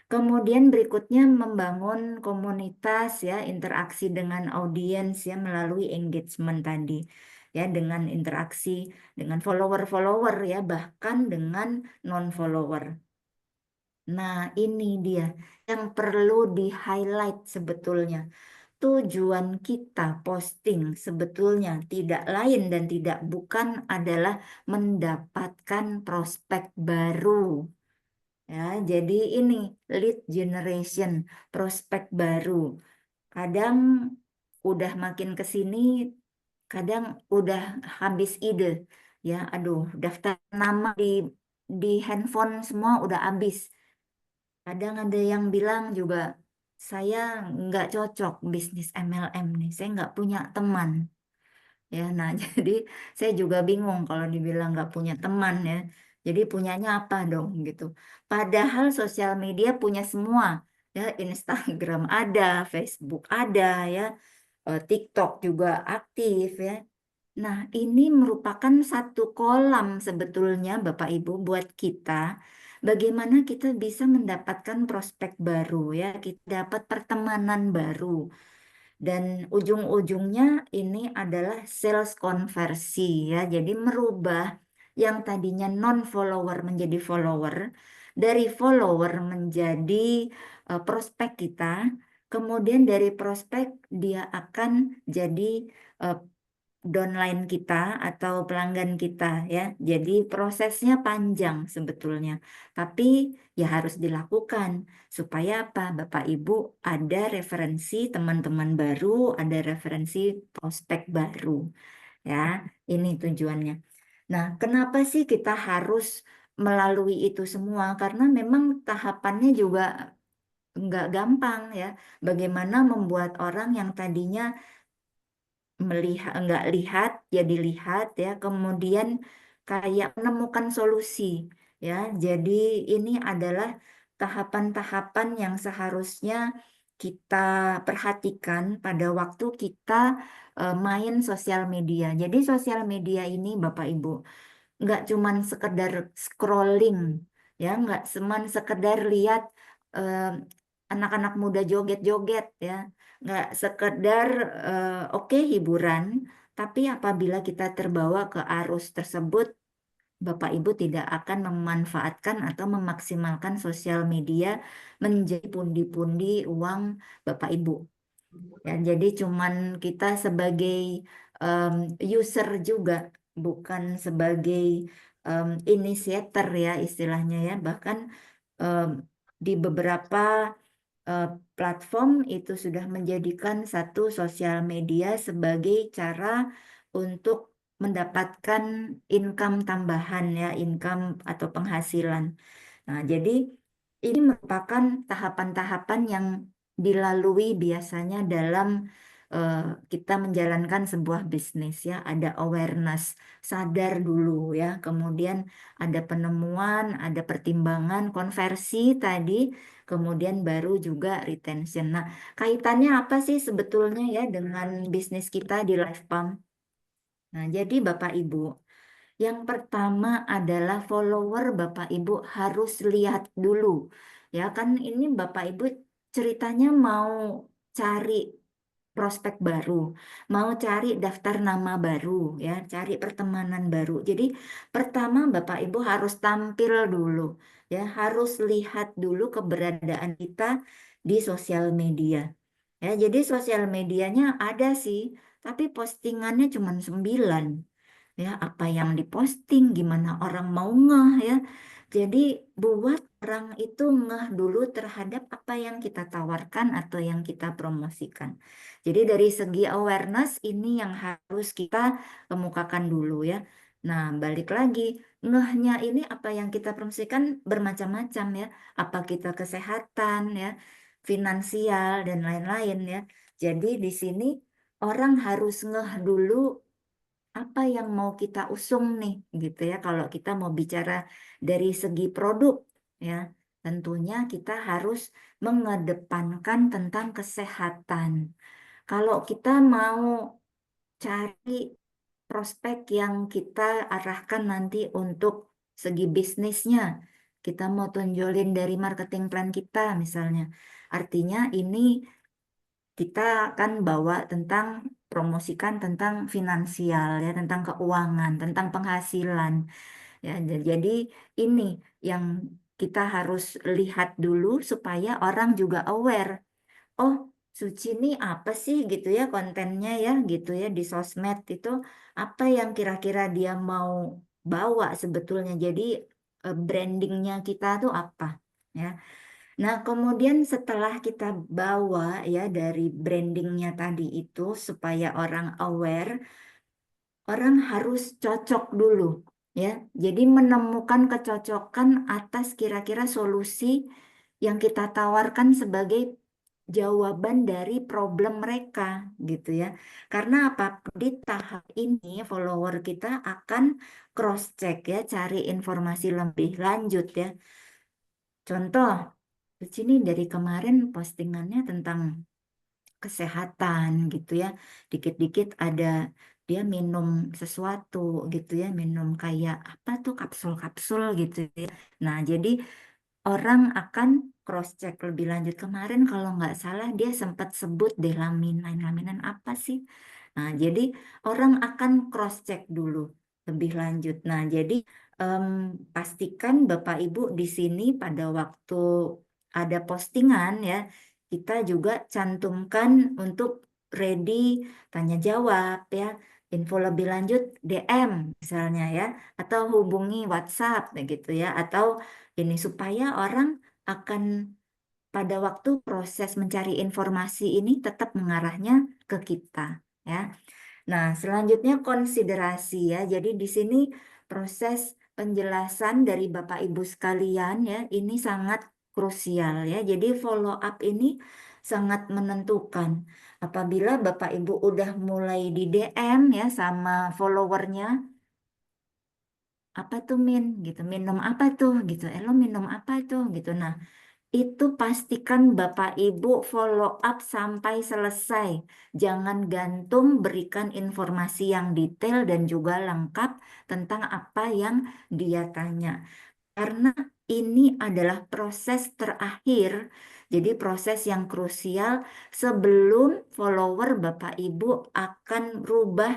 A: Kemudian berikutnya membangun komunitas ya, interaksi dengan audiens ya melalui engagement tadi ya, dengan interaksi dengan follower-follower ya, bahkan dengan non-follower. Nah, ini dia yang perlu di-highlight sebetulnya. Tujuan kita posting sebetulnya tidak lain dan tidak bukan adalah mendapatkan prospek baru. Ya, jadi ini lead generation, prospek baru. Kadang udah makin ke sini, kadang udah habis ide. Ya, aduh, daftar nama di handphone semua udah habis. Kadang ada yang bilang juga, saya nggak cocok bisnis MLM nih, saya nggak punya teman. Ya, nah jadi saya juga bingung kalau dibilang nggak punya teman ya. Jadi punyanya apa dong gitu. Padahal sosial media punya semua. Ya, Instagram ada, Facebook ada ya, TikTok juga aktif ya. Nah, ini merupakan satu kolam sebetulnya Bapak Ibu buat kita. Bagaimana kita bisa mendapatkan prospek baru ya, kita dapat pertemanan baru. Dan ujung-ujungnya ini adalah sales konversi ya. Jadi merubah yang tadinya non-follower menjadi follower, dari follower menjadi prospek kita, kemudian dari prospek dia akan jadi eh, downline kita atau pelanggan kita ya. Jadi prosesnya panjang sebetulnya. Tapi ya harus dilakukan supaya apa? Bapak Ibu ada referensi teman-teman baru, ada referensi prospek baru ya. Ini tujuannya. Nah, kenapa sih kita harus melalui itu semua? Karena memang tahapannya juga nggak gampang ya. Bagaimana membuat orang yang tadinya melihat nggak lihat jadi lihat ya, kemudian kayak menemukan solusi ya. Jadi ini adalah tahapan-tahapan yang seharusnya kita perhatikan pada waktu kita main sosial media. Jadi sosial media ini Bapak Ibu nggak cuman sekedar scrolling ya, nggak cuman sekedar lihat eh, anak-anak muda joget-joget ya, nggak sekedar oke hiburan, tapi apabila kita terbawa ke arus tersebut, Bapak Ibu tidak akan memanfaatkan atau memaksimalkan sosial media menjadi pundi-pundi uang Bapak Ibu. Ya, jadi cuman kita sebagai em, user juga, bukan sebagai initiator ya istilahnya ya. Bahkan em, di beberapa eh, platform itu sudah menjadikan satu sosial media sebagai cara untuk mendapatkan income tambahan ya, income atau penghasilan. Nah, jadi ini merupakan tahapan-tahapan yang dilalui biasanya dalam eh, kita menjalankan sebuah bisnis ya. Ada awareness, sadar dulu ya. Kemudian ada penemuan, ada pertimbangan, konversi tadi, kemudian baru juga retention. Nah, kaitannya apa sih sebetulnya ya dengan bisnis kita di LifePalm? Nah, jadi Bapak Ibu, yang pertama adalah follower Bapak Ibu harus lihat dulu. Ya kan ini Bapak Ibu ceritanya mau cari prospek baru, mau cari daftar nama baru ya, cari pertemanan baru. Jadi pertama Bapak Ibu harus tampil dulu ya, harus lihat dulu keberadaan kita di sosial media. Ya, jadi sosial medianya ada sih, tapi postingannya cuma 9 ya, apa yang diposting, gimana orang mau ngeh ya. Jadi buat orang itu ngeh dulu terhadap apa yang kita tawarkan atau yang kita promosikan. Jadi dari segi awareness ini yang harus kita kemukakan dulu ya. Nah, balik lagi, ngehnya ini apa yang kita promosikan bermacam-macam ya. Apa kita kesehatan ya, finansial dan lain-lain ya. Jadi di sini orang harus ngeh dulu apa yang mau kita usung nih gitu ya. Kalau kita mau bicara dari segi produk ya, tentunya kita harus mengedepankan tentang kesehatan. Kalau kita mau cari prospek yang kita arahkan nanti untuk segi bisnisnya, kita mau tonjolin dari marketing plan kita misalnya. Artinya ini kita akan bawa tentang promosikan tentang finansial ya, tentang keuangan, tentang penghasilan ya. Jadi ini yang kita harus lihat dulu supaya orang juga aware. Oh, Suci ini apa sih gitu ya kontennya ya gitu ya di sosmed itu apa yang kira-kira dia mau bawa sebetulnya. Jadi brandingnya kita tuh apa ya. Nah, kemudian setelah kita bawa ya dari brandingnya tadi itu supaya orang aware, orang harus cocok dulu ya. Jadi menemukan kecocokan atas kira-kira solusi yang kita tawarkan sebagai jawaban dari problem mereka gitu ya. Karena apa? Di tahap ini follower kita akan cross check ya, cari informasi lebih lanjut ya. Contoh, di sini dari kemarin postingannya tentang kesehatan gitu ya. Dikit-dikit ada dia minum sesuatu gitu ya, minum kayak apa tuh kapsul-kapsul gitu ya. Nah, jadi orang akan cross check lebih lanjut. Kemarin kalau nggak salah dia sempat sebut deh laminan, laminan apa sih? Nah, jadi orang akan cross check dulu lebih lanjut. Nah, jadi em, pastikan Bapak Ibu di sini pada waktu ada postingan ya, kita juga cantumkan untuk ready tanya jawab ya, info lebih lanjut DM misalnya ya, atau hubungi WhatsApp gitu ya, atau ini supaya orang akan pada waktu proses mencari informasi ini tetap mengarahnya ke kita ya. Nah, selanjutnya konsiderasi ya. Jadi di sini proses penjelasan dari Bapak Ibu sekalian ya, ini sangat krusial ya. Jadi follow up ini sangat menentukan. Apabila Bapak Ibu udah mulai di DM ya sama followernya, apa tuh Min gitu, minum apa tuh gitu, lo minum apa tuh gitu. Nah, itu pastikan Bapak Ibu follow up sampai selesai. Jangan gantung, berikan informasi yang detail dan juga lengkap tentang apa yang dia tanya. Karena ini adalah proses terakhir, jadi proses yang krusial sebelum follower Bapak Ibu akan rubah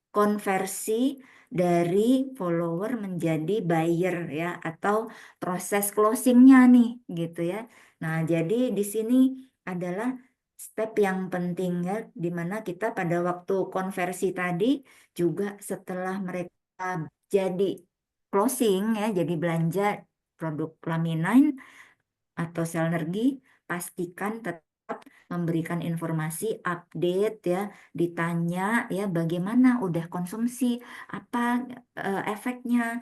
A: konversi dari follower menjadi buyer ya, atau proses closingnya nih gitu ya. Nah, jadi di sini adalah step yang penting ya, di mana kita pada waktu konversi tadi juga setelah mereka jadi closing ya, jadi belanja produk pelaminan atau Selnergi, pastikan tetap memberikan informasi update ya, ditanya ya bagaimana udah konsumsi, apa efeknya,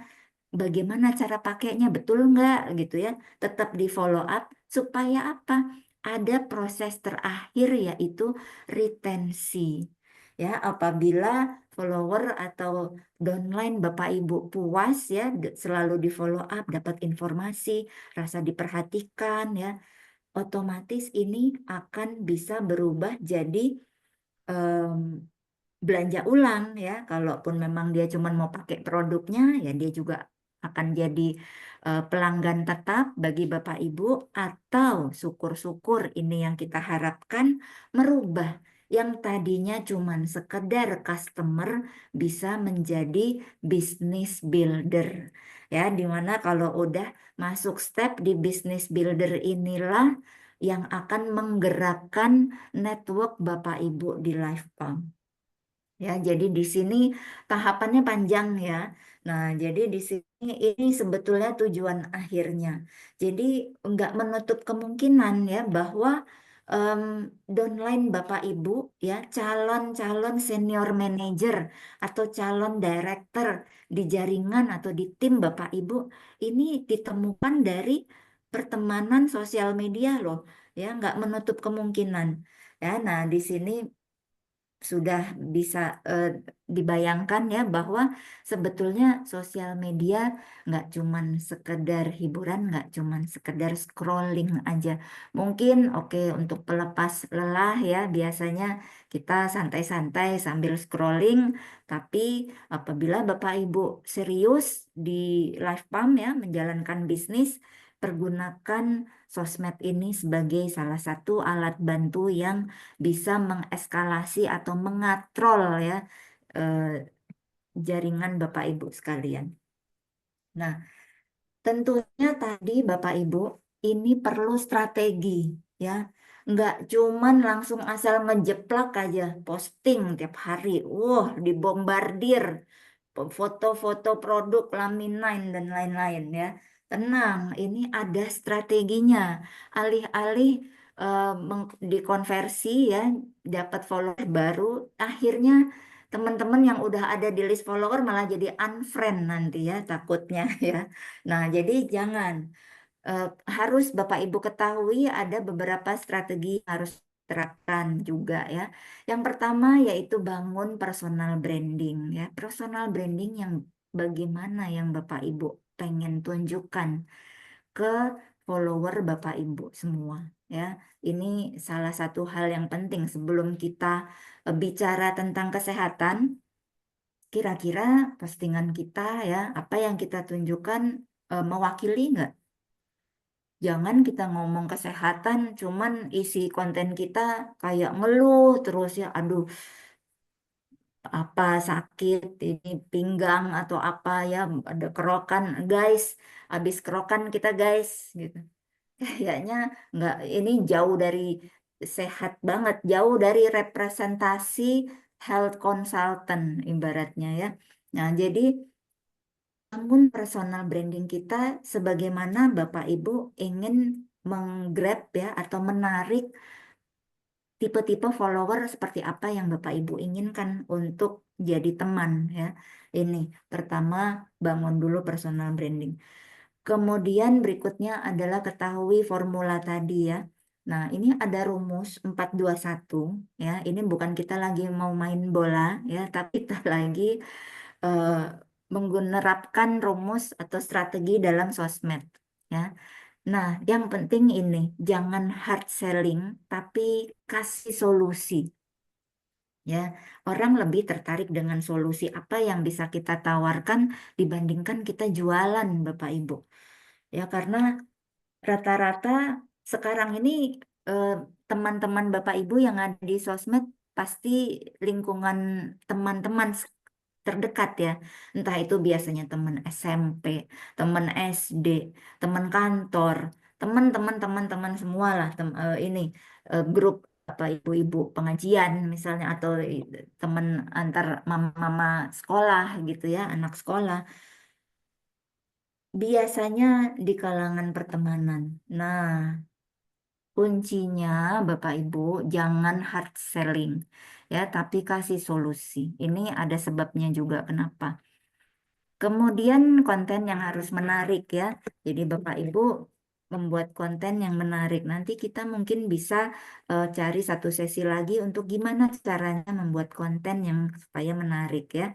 A: bagaimana cara pakainya, betul nggak gitu ya, tetap di follow up supaya apa? Ada proses terakhir yaitu retensi. Ya, apabila follower atau downline Bapak Ibu puas ya, selalu di follow up, dapat informasi, rasa diperhatikan ya, otomatis ini akan bisa berubah jadi em, belanja ulang ya. Kalaupun memang dia cuma mau pakai produknya, ya dia juga akan jadi pelanggan tetap bagi Bapak Ibu, atau syukur-syukur ini yang kita harapkan merubah yang tadinya cuma sekedar customer bisa menjadi business builder. Ya, dimana kalau udah masuk step di business builder inilah yang akan menggerakkan network Bapak Ibu di Lifepam. Ya, jadi di sini tahapannya panjang ya. Nah, jadi di sini ini sebetulnya tujuan akhirnya. Jadi nggak menutup kemungkinan ya bahwa em, downline Bapak Ibu ya, calon-calon senior manager atau calon director di jaringan atau di tim Bapak Ibu ini ditemukan dari pertemanan sosial media loh. Ya, nggak menutup kemungkinan. Ya, nah di sini sudah bisa dibayangkan ya bahwa sebetulnya sosial media nggak cuman sekedar hiburan, nggak cuman sekedar scrolling aja. Mungkin oke untuk pelepas lelah ya biasanya kita santai-santai sambil scrolling, tapi apabila Bapak Ibu serius di Life Pump ya menjalankan bisnis, pergunakan sosmed ini sebagai salah satu alat bantu yang bisa mengeskalasi atau mengatrol ya eh, jaringan Bapak Ibu sekalian. Nah, tentunya tadi Bapak Ibu ini perlu strategi ya. Nggak cuman langsung asal ngejeplak aja posting tiap hari. Wah, dibombardir foto-foto produk Lamine dan lain-lain ya. Tenang, ini ada strateginya. Alih-alih dikonversi ya, dapat follower baru, akhirnya teman-teman yang udah ada di list follower malah jadi unfriend nanti ya takutnya ya. Nah, jadi jangan. Eh, harus Bapak Ibu ketahui ada beberapa strategi yang harus terapkan juga ya. Yang pertama yaitu bangun personal branding ya. Personal branding yang bagaimana yang Bapak Ibu pengen tunjukkan ke follower Bapak Ibu semua ya. Ini salah satu hal yang penting sebelum kita bicara tentang kesehatan. Kira-kira postingan kita ya, apa yang kita tunjukkan mewakili nggak? Jangan kita ngomong kesehatan, cuman isi konten kita kayak ngeluh terus ya. Aduh, apa sakit ini pinggang atau apa ya, ada kerokan, guys. Habis kerokan kita guys, gitu. Kayaknya nggak. Ini jauh dari sehat banget, jauh dari representasi health consultant ibaratnya ya. Nah, jadi bangun personal branding kita sebagaimana Bapak Ibu ingin menggrab ya atau menarik tipe-tipe follower seperti apa yang Bapak Ibu inginkan untuk jadi teman ya. Ini pertama bangun dulu personal branding. Kemudian berikutnya adalah ketahui formula tadi ya. Nah, ini ada rumus 421 ya. Ini bukan kita lagi mau main bola ya, tapi kita lagi eh, menerapkan rumus atau strategi dalam sosmed ya. Nah, yang penting ini jangan hard selling tapi kasih solusi ya. Orang lebih tertarik dengan solusi apa yang bisa kita tawarkan dibandingkan kita jualan Bapak Ibu. Ya, karena rata-rata sekarang ini eh, teman-teman Bapak Ibu yang ada di sosmed pasti lingkungan teman-teman terdekat ya. Entah itu biasanya teman SMP, teman SD, teman kantor, teman-teman teman-teman semua lah ini grup apa ibu-ibu pengajian misalnya atau teman antar mama-mama sekolah gitu ya, anak sekolah. Biasanya di kalangan pertemanan. Nah, kuncinya Bapak Ibu jangan hard selling ya, tapi kasih solusi. Ini ada sebabnya juga kenapa. Kemudian konten yang harus menarik ya. Jadi Bapak Ibu membuat konten yang menarik. Nanti kita mungkin bisa cari satu sesi lagi untuk gimana caranya membuat konten yang supaya menarik ya.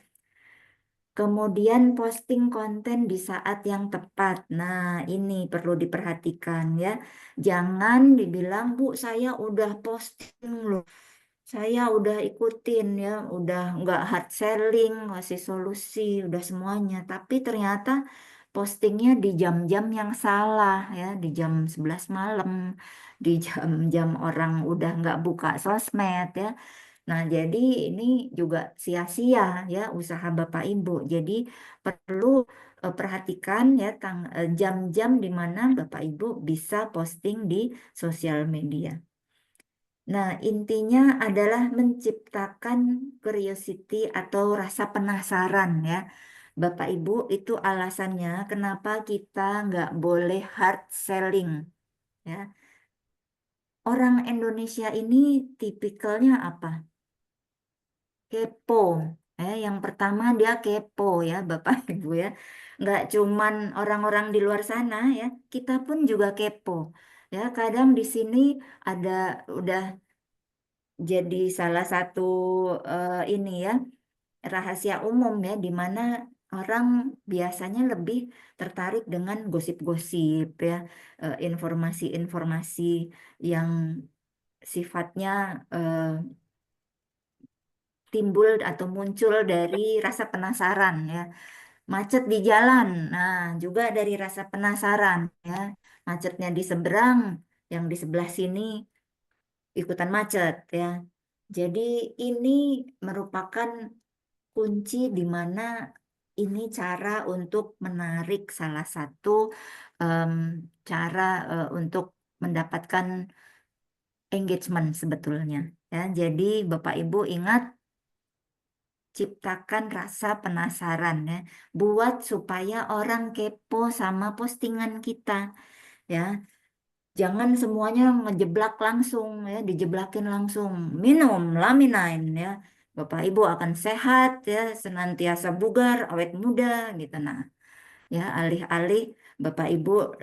A: Kemudian posting konten di saat yang tepat. Nah, ini perlu diperhatikan ya. Jangan dibilang, Bu, saya udah posting loh. Saya udah ikutin ya, udah nggak hard selling, ngasih solusi, udah semuanya. Tapi ternyata postingnya di jam-jam yang salah ya, di jam 11 malam, di jam-jam orang udah nggak buka sosmed ya. Nah, jadi ini juga sia-sia ya usaha Bapak Ibu. Jadi perlu perhatikan ya jam-jam di mana Bapak Ibu bisa posting di sosial media. Nah, intinya adalah menciptakan curiosity atau rasa penasaran ya. Bapak Ibu, itu alasannya kenapa kita nggak boleh hard selling ya. Orang Indonesia ini tipikalnya apa? Kepo. Yang pertama dia kepo ya, Bapak Ibu ya. Nggak cuman orang-orang di luar sana ya, kita pun juga kepo. Ya, kadang di sini ada udah jadi salah satu ini ya rahasia umum ya, di mana orang biasanya lebih tertarik dengan gosip-gosip ya, informasi-informasi yang sifatnya timbul atau muncul dari rasa penasaran ya. Macet di jalan, nah juga dari rasa penasaran ya. Macetnya di seberang, yang di sebelah sini ikutan macet ya. Jadi ini merupakan kunci di mana ini cara untuk menarik salah satu em, cara untuk mendapatkan engagement sebetulnya ya. Jadi Bapak Ibu ingat, ciptakan rasa penasaran ya, buat supaya orang kepo sama postingan kita ya. Jangan semuanya ngejeblak langsung ya, dijeblakin langsung. Minum Laminin ya. Bapak Ibu akan sehat ya, senantiasa bugar, awet muda gitu. Nah, ya alih-alih Bapak Ibu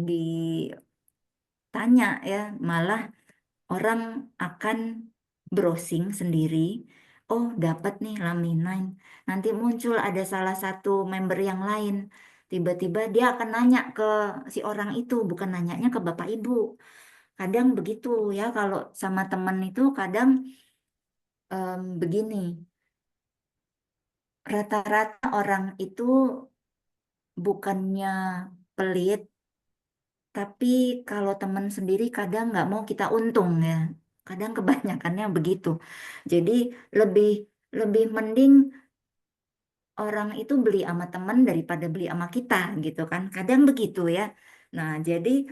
A: ditanya ya, malah orang akan browsing sendiri. Oh, dapat nih Laminin. Nanti muncul ada salah satu member yang lain. Tiba-tiba dia akan nanya ke si orang itu, bukan nanyanya ke Bapak Ibu. Kadang begitu ya, kalau sama temen itu kadang begini, rata-rata orang itu bukannya pelit, tapi kalau teman sendiri kadang nggak mau kita untung ya. Kadang kebanyakannya begitu. Jadi lebih lebih mending orang itu beli sama teman daripada beli sama kita gitu kan. Kadang begitu ya. Nah, jadi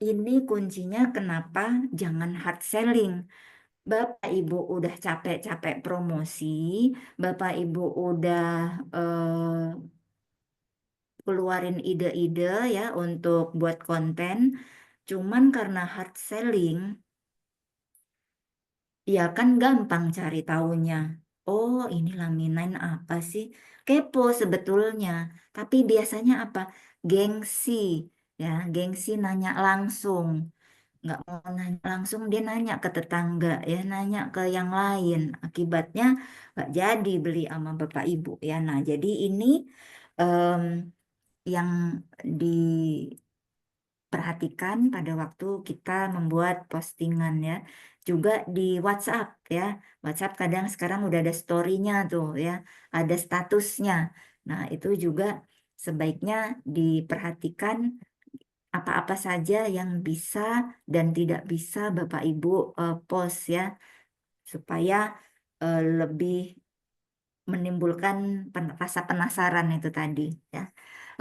A: ini kuncinya kenapa jangan hard selling. Bapak Ibu udah capek-capek promosi, Bapak Ibu udah keluarin ide-ide ya untuk buat konten, cuman karena hard selling, ya kan gampang cari taunya. Oh, ini Laminin apa sih? Kepo sebetulnya, tapi biasanya apa? Gengsi, ya, gengsi nanya langsung. Nggak mau nanya langsung, dia nanya ke tetangga ya, nanya ke yang lain, akibatnya nggak jadi beli sama bapak ibu ya. Nah, jadi ini em, yang diperhatikan pada waktu kita membuat postingan ya, juga di WhatsApp ya. WhatsApp kadang sekarang udah ada story-nya tuh ya, ada statusnya. Nah, itu juga sebaiknya diperhatikan apa-apa saja yang bisa dan tidak bisa Bapak Ibu post ya, supaya lebih menimbulkan rasa penasaran itu tadi ya.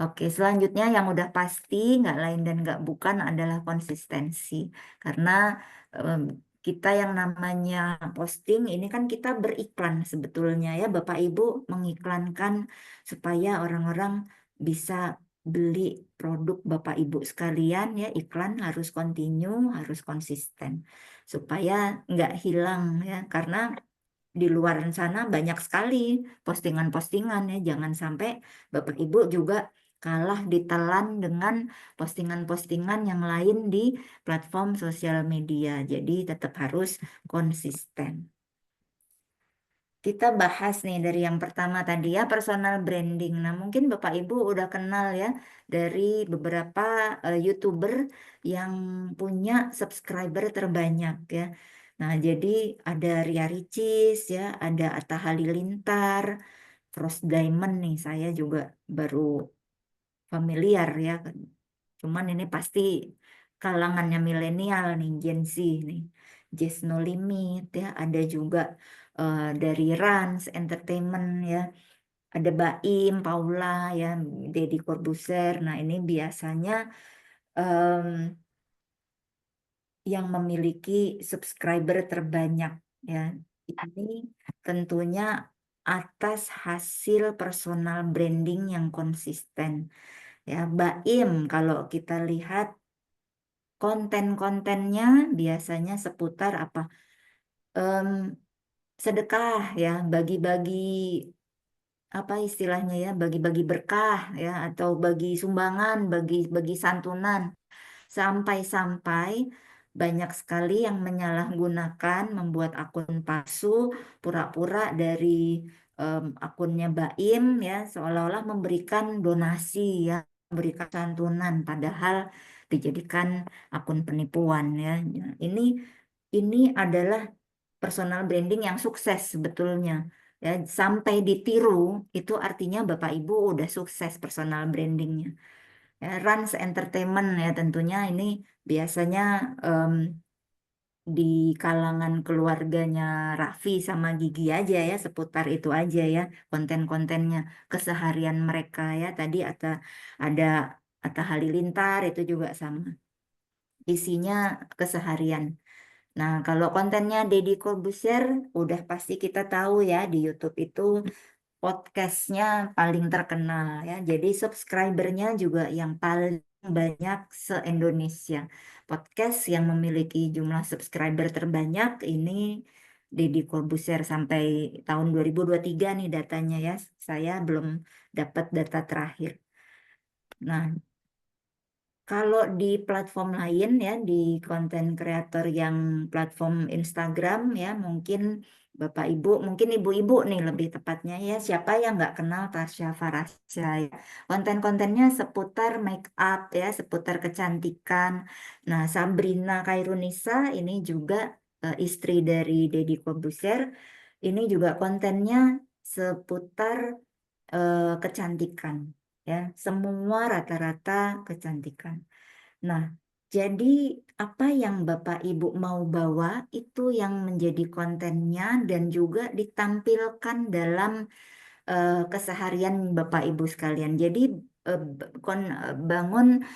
A: Oke, selanjutnya yang udah pasti nggak lain dan nggak bukan adalah konsistensi. Karena em, kita yang namanya posting ini kan kita beriklan sebetulnya ya, Bapak Ibu mengiklankan supaya orang-orang bisa beli produk Bapak Ibu sekalian ya. Iklan harus continue, harus konsisten supaya nggak hilang ya. Karena di luar sana banyak sekali postingan-postingan ya. Jangan sampai Bapak Ibu juga kalah ditelan dengan postingan-postingan yang lain di platform sosial media. Jadi tetap harus konsisten. Kita bahas nih dari yang pertama tadi ya, personal branding. Nah, mungkin Bapak Ibu udah kenal ya dari beberapa YouTuber yang punya subscriber terbanyak ya. Nah, jadi ada Ria Ricis ya, ada Atta Halilintar, Frost Diamond nih, saya juga baru familiar ya. Cuman ini pasti kalangannya milenial nih, Gen Z nih. Just No Limit ya, ada juga dari Rans Entertainment ya, ada Baim, Paula ya, Deddy Corbuzier. Nah, ini biasanya em, yang memiliki subscriber terbanyak ya. Ini tentunya atas hasil personal branding yang konsisten. Ya, Baim kalau kita lihat konten-kontennya biasanya seputar apa? Em, Sedekah ya, bagi-bagi apa istilahnya ya, bagi-bagi berkah ya, atau bagi sumbangan, bagi santunan, sampai-sampai banyak sekali yang menyalahgunakan, membuat akun palsu, pura-pura dari akunnya Baim ya, seolah-olah memberikan donasi ya, memberikan santunan, padahal dijadikan akun penipuan ya. Ya, ini adalah personal branding yang sukses sebetulnya. Ya, sampai ditiru itu artinya Bapak Ibu udah sukses personal brandingnya. Ya, Rans Entertainment ya tentunya ini biasanya em, di kalangan keluarganya Raffi sama Gigi aja ya, seputar itu aja ya konten-kontennya, keseharian mereka ya. Tadi ada Atta Halilintar itu juga sama, isinya keseharian. Nah, kalau kontennya Deddy Corbuzier, udah pasti kita tahu ya di YouTube itu podcastnya paling terkenal ya. Jadi subscribernya juga yang paling banyak se-Indonesia. Podcast yang memiliki jumlah subscriber terbanyak ini Deddy Corbuzier sampai tahun 2023 nih datanya ya. Saya belum dapat data terakhir. Nah, kalau di platform lain ya, di konten kreator yang platform Instagram ya, mungkin Bapak Ibu, mungkin Ibu-Ibu nih lebih tepatnya ya, siapa yang nggak kenal Tasya Farasya ya. Konten-kontennya seputar make up ya, seputar kecantikan. Nah, Sabrina Kairunisa ini juga istri dari Deddy Corbuzier, ini juga kontennya seputar kecantikan ya, semua rata-rata kecantikan. Nah, jadi apa yang Bapak Ibu mau bawa itu yang menjadi kontennya dan juga ditampilkan dalam keseharian Bapak Ibu sekalian. Jadi bangun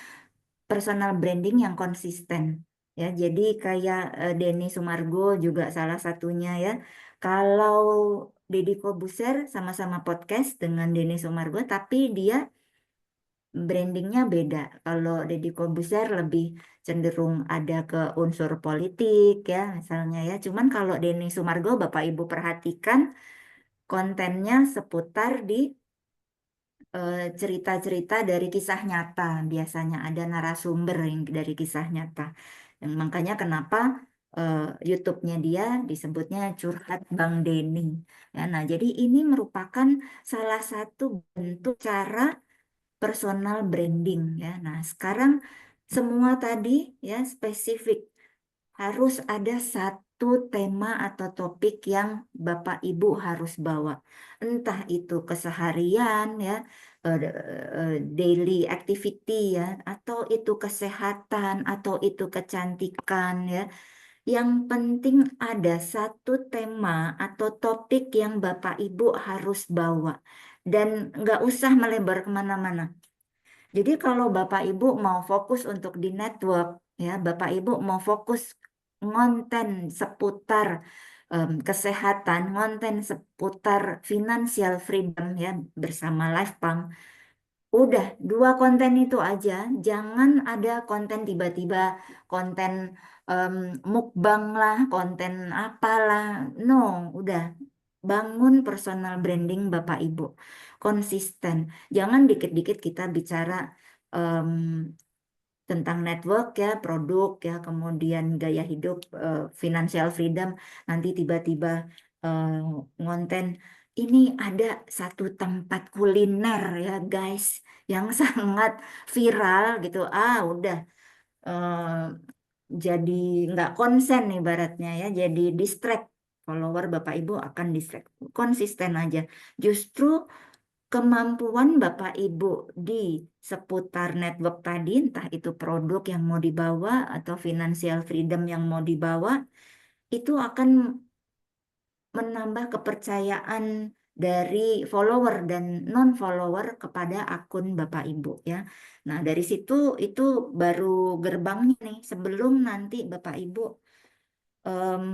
A: personal branding yang konsisten ya. Jadi kayak Denny Sumargo juga salah satunya ya. Kalau Deddy Kobuser sama-sama podcast dengan Denny Sumargo, tapi dia brandingnya beda. Kalau Deddy Kobuser lebih cenderung ada ke unsur politik ya misalnya ya. Cuman kalau Denny Sumargo Bapak Ibu perhatikan kontennya seputar di cerita-cerita dari kisah nyata. Biasanya ada narasumber yang dari kisah nyata. Yang makanya kenapa eh, YouTube-nya dia disebutnya Curhat Bang Denny. Ya, nah, jadi ini merupakan salah satu bentuk cara personal branding ya. Nah, sekarang semua tadi ya spesifik harus ada satu tema atau topik yang Bapak Ibu harus bawa. Entah itu keseharian ya, daily activity ya, atau itu kesehatan, atau itu kecantikan ya. Yang penting ada satu tema atau topik yang Bapak Ibu harus bawa. Dan nggak usah melebar kemana-mana. Jadi kalau Bapak Ibu mau fokus untuk di network, ya Bapak Ibu mau fokus ngonten seputar kesehatan, ngonten seputar financial freedom ya bersama Lifepam. Udah dua konten itu aja, jangan ada konten tiba-tiba konten em, mukbang lah, konten apalah. No, udah bangun personal branding Bapak Ibu. Konsisten. Jangan dikit-dikit kita bicara em, tentang network ya, produk ya, kemudian gaya hidup, financial freedom, nanti tiba-tiba eh, ngonten ini ada satu tempat kuliner ya guys yang sangat viral gitu. Ah, udah eh, jadi nggak konsen ibaratnya ya, jadi distract follower Bapak Ibu akan distract. Konsisten aja. Justru kemampuan Bapak Ibu di seputar network tadi, entah itu produk yang mau dibawa atau financial freedom yang mau dibawa, itu akan menambah kepercayaan dari follower dan non-follower kepada akun Bapak Ibu ya. Nah, dari situ itu baru gerbangnya nih sebelum nanti Bapak Ibu em,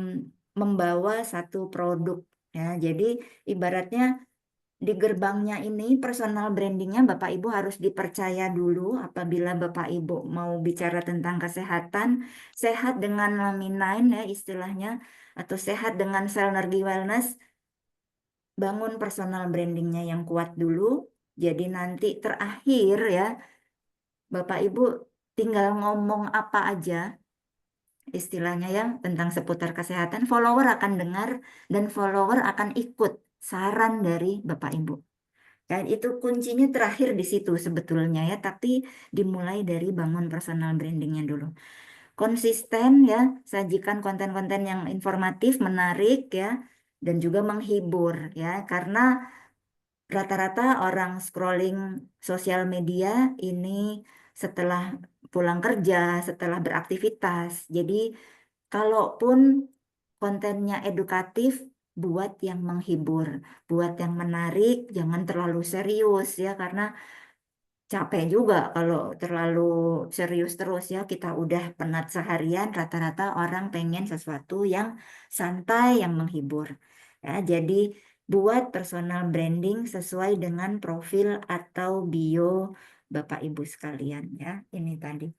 A: membawa satu produk ya. Jadi ibaratnya di gerbangnya ini personal brandingnya Bapak Ibu harus dipercaya dulu apabila Bapak Ibu mau bicara tentang kesehatan, sehat dengan Lamine ya istilahnya, atau sehat dengan Selnergy Wellness, bangun personal brandingnya yang kuat dulu. Jadi nanti terakhir ya Bapak Ibu tinggal ngomong apa aja istilahnya ya tentang seputar kesehatan, follower akan dengar dan follower akan ikut saran dari Bapak Ibu. Dan itu kuncinya terakhir di situ sebetulnya ya, tapi dimulai dari bangun personal brandingnya dulu. Konsisten ya, sajikan konten-konten yang informatif, menarik ya, dan juga menghibur ya, karena rata-rata orang scrolling sosial media ini setelah pulang kerja, setelah beraktivitas. Jadi kalaupun kontennya edukatif, buat yang menghibur, buat yang menarik, jangan terlalu serius ya, karena capek juga kalau terlalu serius terus ya. Kita udah penat seharian, rata-rata orang pengen sesuatu yang santai, yang menghibur. Ya, jadi buat personal branding sesuai dengan profil atau bio Bapak Ibu sekalian ya. Ini tadi.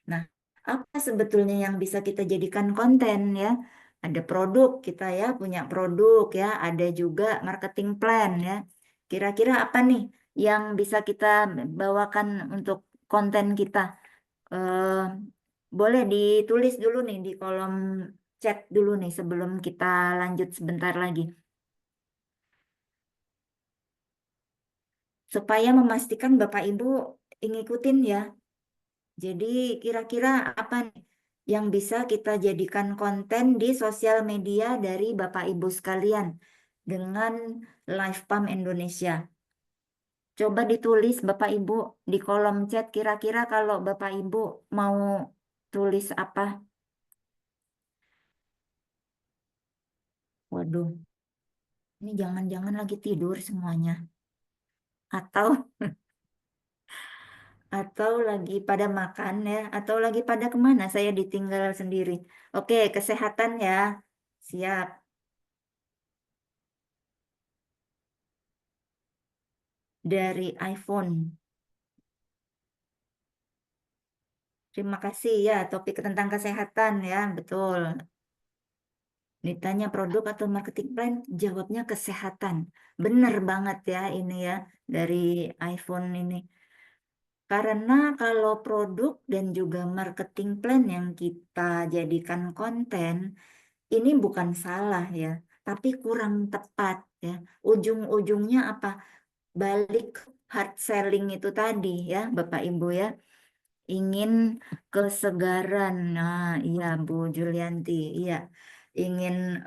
A: Nah, apa sebetulnya yang bisa kita jadikan konten ya? Ada produk kita ya, punya produk ya, ada juga marketing plan ya. Kira-kira apa nih yang bisa kita bawakan untuk konten kita? Eh, boleh ditulis dulu nih di kolom chat dulu nih sebelum kita lanjut sebentar lagi. Supaya memastikan Bapak Ibu ngikutin ya. Jadi kira-kira apa nih yang bisa kita jadikan konten di sosial media dari Bapak Ibu sekalian dengan Live Pump Indonesia. Coba ditulis Bapak Ibu di kolom chat kira-kira kalau Bapak Ibu mau tulis apa? Waduh, ini jangan-jangan lagi tidur semuanya. Atau lagi pada makan ya, atau lagi pada kemana? Saya ditinggal sendiri. Oke, kesehatan ya. Siap. Dari iPhone. Terima kasih ya, topik tentang kesehatan ya, betul. Ditanya produk atau marketing plan, jawabnya kesehatan. Bener banget ya ini ya, dari iPhone ini. Karena kalau produk dan juga marketing plan yang kita jadikan konten, ini bukan salah ya, tapi kurang tepat ya. Ujung-ujungnya apa? Balik ke hard selling itu tadi ya, Bapak Ibu ya. Ingin kesegaran. Nah, iya Bu Julianti, iya. Ingin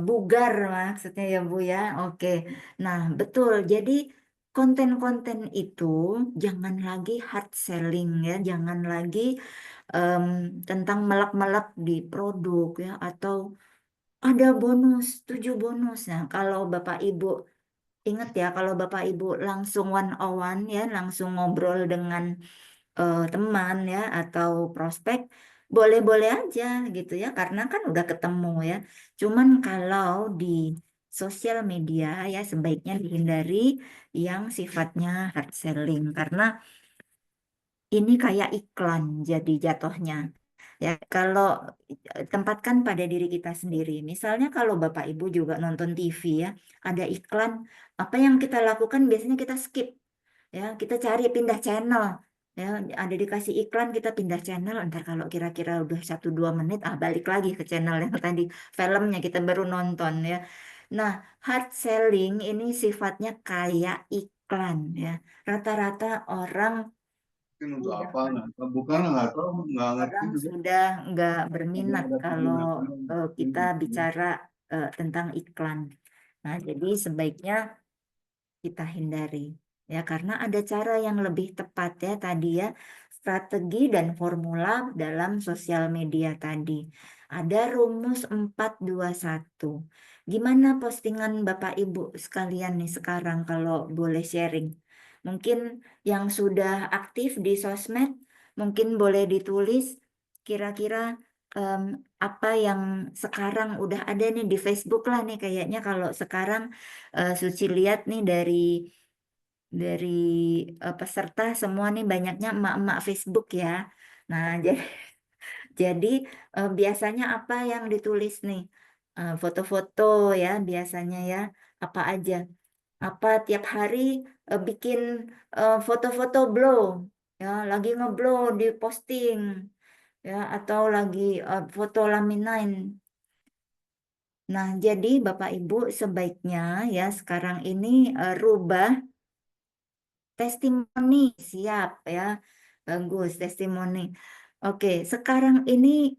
A: bugar maksudnya ya Bu ya. Oke. Nah, betul. Jadi konten-konten itu jangan lagi hard selling ya, jangan lagi em, tentang melak-melak di produk ya atau ada bonus, 7 bonus. Nah, kalau Bapak Ibu ingat ya, kalau Bapak Ibu langsung one on one ya, langsung ngobrol dengan teman ya atau prospek boleh-boleh aja gitu ya karena kan udah ketemu ya. Cuman kalau di sosial media ya sebaiknya dihindari yang sifatnya hard selling karena ini kayak iklan jadi jatuhnya. Ya, kalau tempatkan pada diri kita sendiri. Misalnya kalau Bapak Ibu juga nonton TV ya, ada iklan, apa yang kita lakukan biasanya kita skip ya kita cari pindah channel ya ada dikasih iklan kita pindah channel ntar kalau kira-kira udah 1-2 menit balik lagi ke channel yang tadi filmnya kita baru nonton ya. Nah, hard selling ini sifatnya kayak iklan ya, rata-rata orang
B: Mungkin untuk
A: udah
B: apa nggak bukan nggak tahu nggak ngerti
A: orang
B: juga
A: sudah nggak berminat
B: ada
A: kalau
B: penggunaan
A: kita bicara tentang iklan. Nah, jadi sebaiknya kita hindari ya karena ada cara yang lebih tepat ya tadi ya strategi dan formula dalam sosial media tadi ada rumus 4-2-1. Gimana postingan Bapak Ibu sekalian nih sekarang kalau boleh sharing mungkin yang sudah aktif di sosmed mungkin boleh ditulis kira-kira em, apa yang sekarang udah ada nih di Facebook lah nih kayaknya kalau sekarang Suci lihat nih dari peserta semua nih banyaknya emak-emak Facebook ya. Nah, jadi biasanya apa yang ditulis nih? Foto-foto ya biasanya ya. Apa aja? Apa tiap hari bikin foto-foto blow ya, lagi ngeblow di posting. ya, atau lagi foto laminin. Nah, jadi Bapak Ibu sebaiknya ya sekarang ini rubah testimoni, siap ya, bagus testimoni. Oke, sekarang ini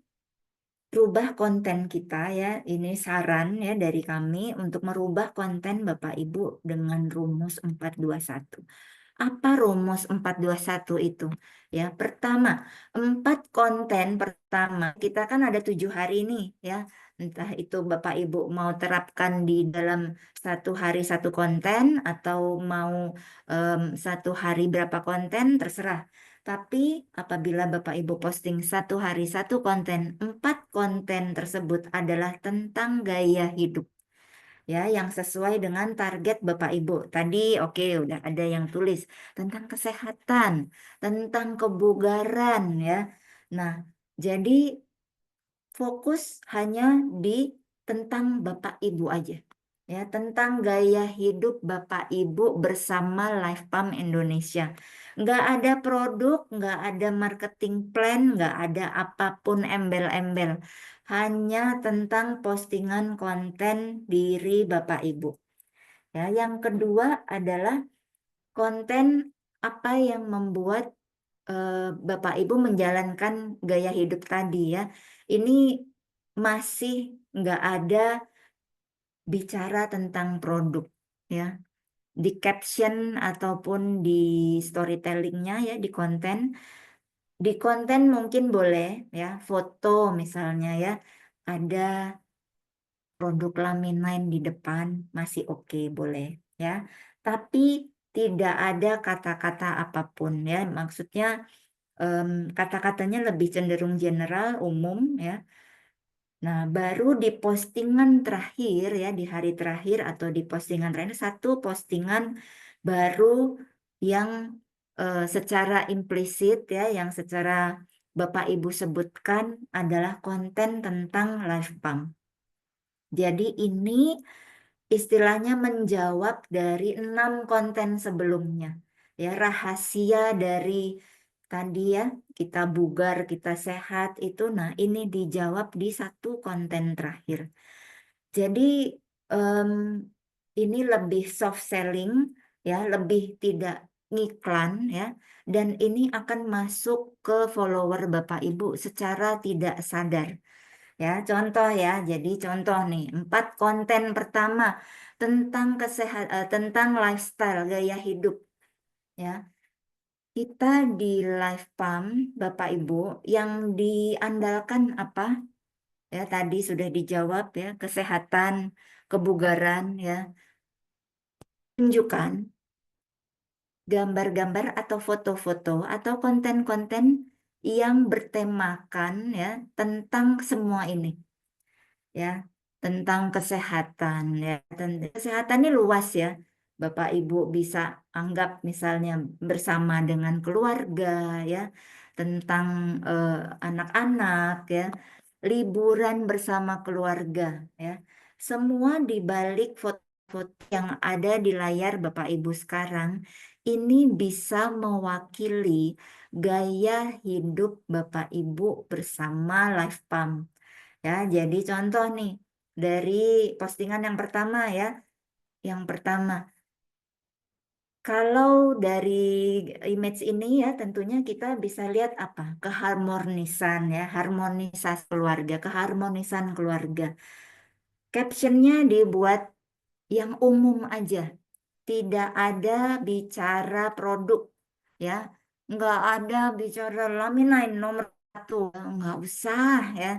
A: rubah konten kita ya. Ini saran ya dari kami untuk merubah konten Bapak Ibu dengan rumus 421. Apa rumus 421 itu? Ya, pertama, 4 konten pertama. Kita kan ada 7 hari nih ya. Entah itu Bapak Ibu mau terapkan di dalam satu hari satu konten atau mau satu hari berapa konten, terserah. Tapi apabila Bapak Ibu posting satu hari satu konten, 4 konten tersebut adalah tentang gaya hidup ya yang sesuai dengan target Bapak Ibu. Tadi oke udah ada yang tulis tentang kesehatan, tentang kebugaran ya. Nah, jadi fokus hanya di tentang Bapak Ibu aja. Ya, tentang gaya hidup Bapak Ibu bersama Life Pump Indonesia. Nggak ada produk, nggak ada marketing plan, nggak ada apapun embel-embel. Hanya tentang postingan konten diri Bapak Ibu. Ya, yang kedua adalah konten apa yang membuat Bapak Ibu menjalankan gaya hidup tadi ya. Ini masih nggak ada bicara tentang produk ya. Di caption ataupun di storytellingnya ya di konten. Di konten mungkin boleh ya foto misalnya ya. Ada produk laminain di depan masih oke boleh ya. Tapi tidak ada kata-kata apapun ya. Maksudnya kata-katanya lebih cenderung general, umum ya. Nah, baru di postingan terakhir ya, di hari terakhir atau di postingan terakhir, satu postingan baru yang secara implisit ya, yang secara Bapak Ibu sebutkan adalah konten tentang life pump. Jadi ini istilahnya menjawab dari 6 konten sebelumnya. Ya, rahasia dari tadi ya, kita bugar, kita sehat itu, nah ini dijawab di satu konten terakhir. Jadi em, ini lebih soft selling, ya, lebih tidak ngiklan ya, dan ini akan masuk ke follower Bapak Ibu secara tidak sadar. Ya, contoh ya. Jadi contoh nih, 4 konten pertama tentang tentang lifestyle, gaya hidup ya. Kita di Life Pump, Bapak Ibu, yang diandalkan apa? Ya, tadi sudah dijawab ya, kesehatan, kebugaran ya. Tunjukkan gambar-gambar atau foto-foto atau konten-konten yang bertemakan ya tentang semua ini. Ya tentang kesehatan ya kesehatan ini luas ya Bapak Ibu bisa anggap misalnya bersama dengan keluarga ya tentang eh, anak-anak ya liburan bersama keluarga ya semua di balik foto-foto yang ada di layar Bapak Ibu sekarang ini bisa mewakili gaya hidup Bapak Ibu bersama Life Pump. Ya, jadi contoh nih dari postingan yang pertama ya. Yang pertama, kalau dari image ini ya tentunya kita bisa lihat apa? Keharmonisan ya, harmonisasi keluarga, keharmonisan keluarga. Captionnya dibuat yang umum aja. Tidak ada bicara produk ya. Nggak ada bicara laminain nomor 1. Nggak usah ya.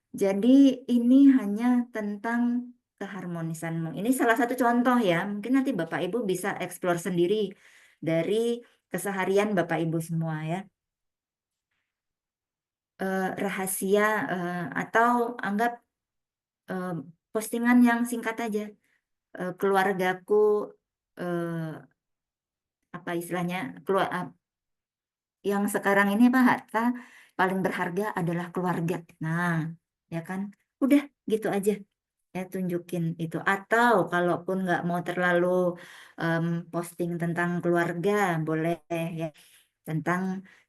A: Jadi ini hanya tentang keharmonisanmu. Ini salah satu contoh ya. Mungkin nanti Bapak Ibu bisa eksplor sendiri dari keseharian Bapak Ibu semua ya. Rahasia atau anggap eh, postingan yang singkat aja. Keluargaku apa istilahnya yang sekarang ini Pak harta paling berharga adalah keluarga. Nah, ya kan? Udah gitu aja. Ya tunjukin itu atau kalaupun nggak mau terlalu posting tentang keluarga boleh ya tentang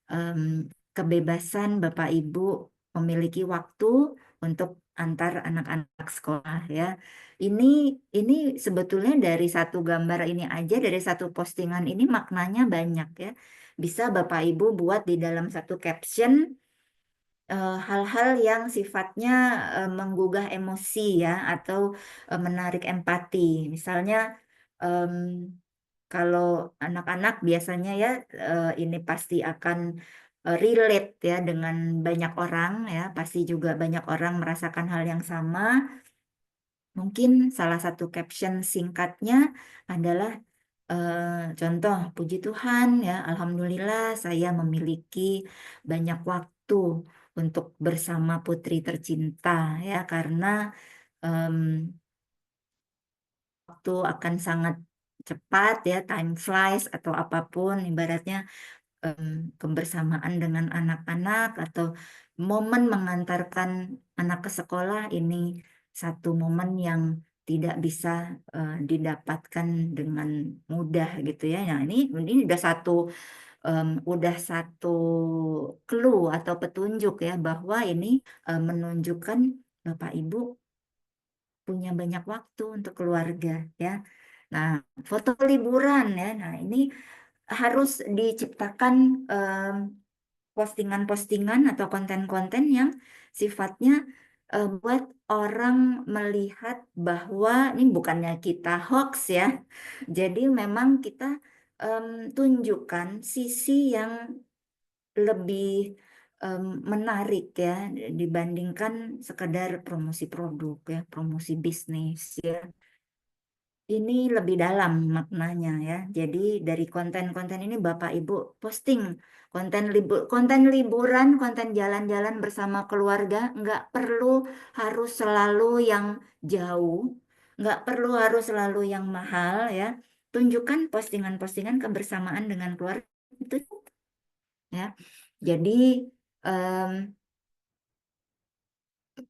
A: em, kebebasan Bapak Ibu memiliki waktu untuk antar anak-anak sekolah ya. Ini ini sebetulnya dari satu gambar ini aja, dari satu postingan ini maknanya banyak ya. Bisa Bapak Ibu buat di dalam satu caption hal-hal yang sifatnya menggugah emosi ya atau menarik empati. Misalnya em, kalau anak-anak biasanya ya ini pasti akan relate ya dengan banyak orang ya, pasti juga banyak orang merasakan hal yang sama. Mungkin salah satu caption singkatnya adalah contoh, puji Tuhan ya, Alhamdulillah saya memiliki banyak waktu untuk bersama putri tercinta ya, karena em, waktu akan sangat cepat ya, time flies atau apapun ibaratnya em, kebersamaan dengan anak-anak atau momen mengantarkan anak ke sekolah ini satu momen yang tidak bisa didapatkan dengan mudah gitu ya. Nah, ini udah satu clue atau petunjuk ya bahwa ini menunjukkan Bapak Ibu punya banyak waktu untuk keluarga ya. Nah, foto liburan ya. Nah, ini harus diciptakan em, postingan-postingan atau konten-konten yang sifatnya buat orang melihat bahwa ini bukannya kita hoax ya. Jadi memang kita em, tunjukkan sisi yang lebih menarik ya dibandingkan sekedar promosi produk ya, promosi bisnis ya. Ini lebih dalam maknanya ya. Jadi dari konten-konten ini Bapak Ibu posting konten liburan, konten jalan-jalan bersama keluarga, nggak perlu harus selalu yang jauh, nggak perlu harus selalu yang mahal ya. Tunjukkan postingan-postingan kebersamaan dengan keluarga itu ya. Jadi em,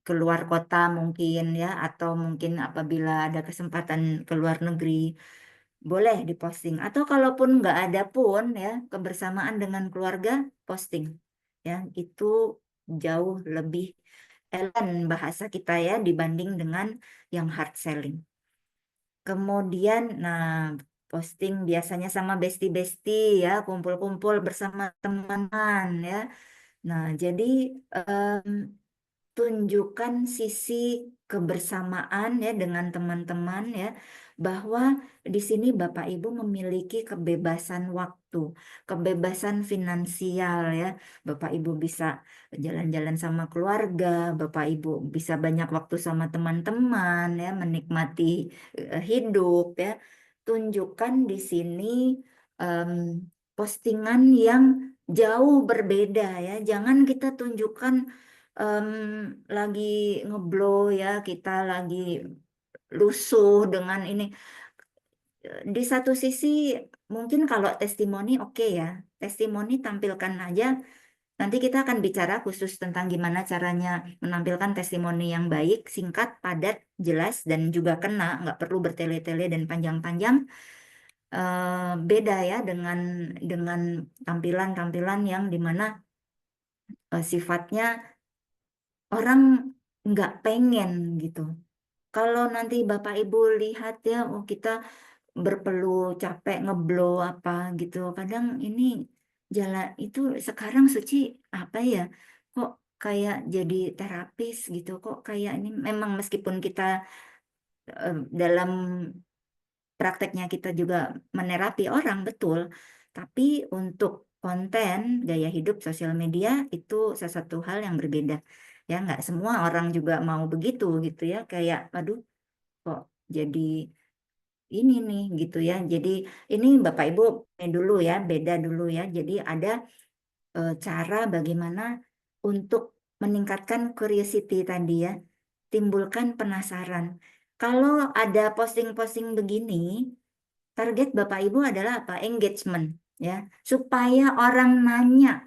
A: keluar kota mungkin ya, atau mungkin apabila ada kesempatan ke luar negeri boleh diposting. Atau kalaupun nggak ada pun ya kebersamaan dengan keluarga posting ya, itu jauh lebih elegan bahasa kita ya dibanding dengan yang hard selling. Kemudian, nah, posting biasanya sama bestie-bestie ya, kumpul-kumpul bersama teman-teman ya. Nah, jadi em, tunjukkan sisi kebersamaan ya dengan teman-teman ya, bahwa di sini Bapak Ibu memiliki kebebasan waktu, kebebasan finansial ya. Bapak Ibu bisa jalan-jalan sama keluarga, Bapak Ibu bisa banyak waktu sama teman-teman ya, menikmati hidup ya. Tunjukkan di sini em, postingan yang jauh berbeda ya. Jangan kita tunjukkan em, lagi ngeblow ya, kita lagi lusuh dengan ini. Di satu sisi mungkin kalau testimoni oke ya, testimoni tampilkan aja. Nanti kita akan bicara khusus tentang gimana caranya menampilkan testimoni yang baik, singkat, padat, jelas, dan juga kena, nggak perlu bertele-tele dan panjang-panjang. Beda ya dengan tampilan-tampilan yang dimana sifatnya orang nggak pengen gitu. Kalau nanti Bapak Ibu lihat ya, oh kita berpeluh capek ngeblow apa gitu. Kadang ini jalan itu sekarang Suci apa ya? Kok kayak jadi terapis gitu. Kok kayak ini memang meskipun kita dalam prakteknya kita juga menerapi orang betul, tapi untuk konten gaya hidup sosial media itu sesuatu hal yang berbeda. Ya, nggak semua orang juga mau begitu gitu ya. Kayak, aduh, kok jadi ini nih gitu ya. Jadi ini Bapak Ibu ini dulu ya, beda dulu ya. Jadi ada cara bagaimana untuk meningkatkan curiosity tadi ya, timbulkan penasaran. Kalau ada posting-posting begini, target Bapak Ibu adalah apa? Engagement ya, supaya orang nanya.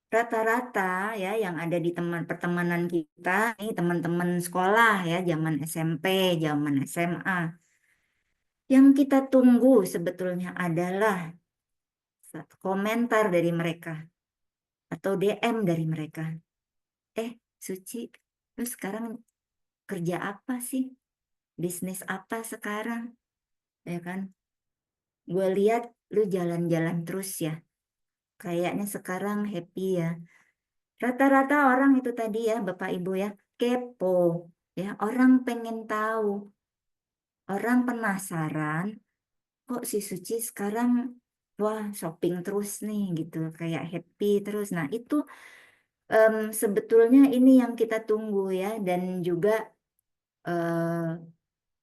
A: Rata-rata ya yang ada di teman pertemanan kita, ini teman-teman sekolah ya, zaman SMP, zaman SMA. Yang kita tunggu sebetulnya adalah satu komentar dari mereka. atau DM dari mereka. Suci, lu sekarang kerja apa sih? Bisnis apa sekarang? Ya kan? Gue lihat lu jalan-jalan terus ya. Kayaknya sekarang happy ya. Rata-rata orang itu tadi ya, Bapak Ibu ya, kepo. Ya, orang pengen tahu. Orang penasaran, kok si Suci sekarang wah shopping terus nih gitu, kayak happy terus. Nah, itu sebetulnya ini yang kita tunggu ya, dan juga eh,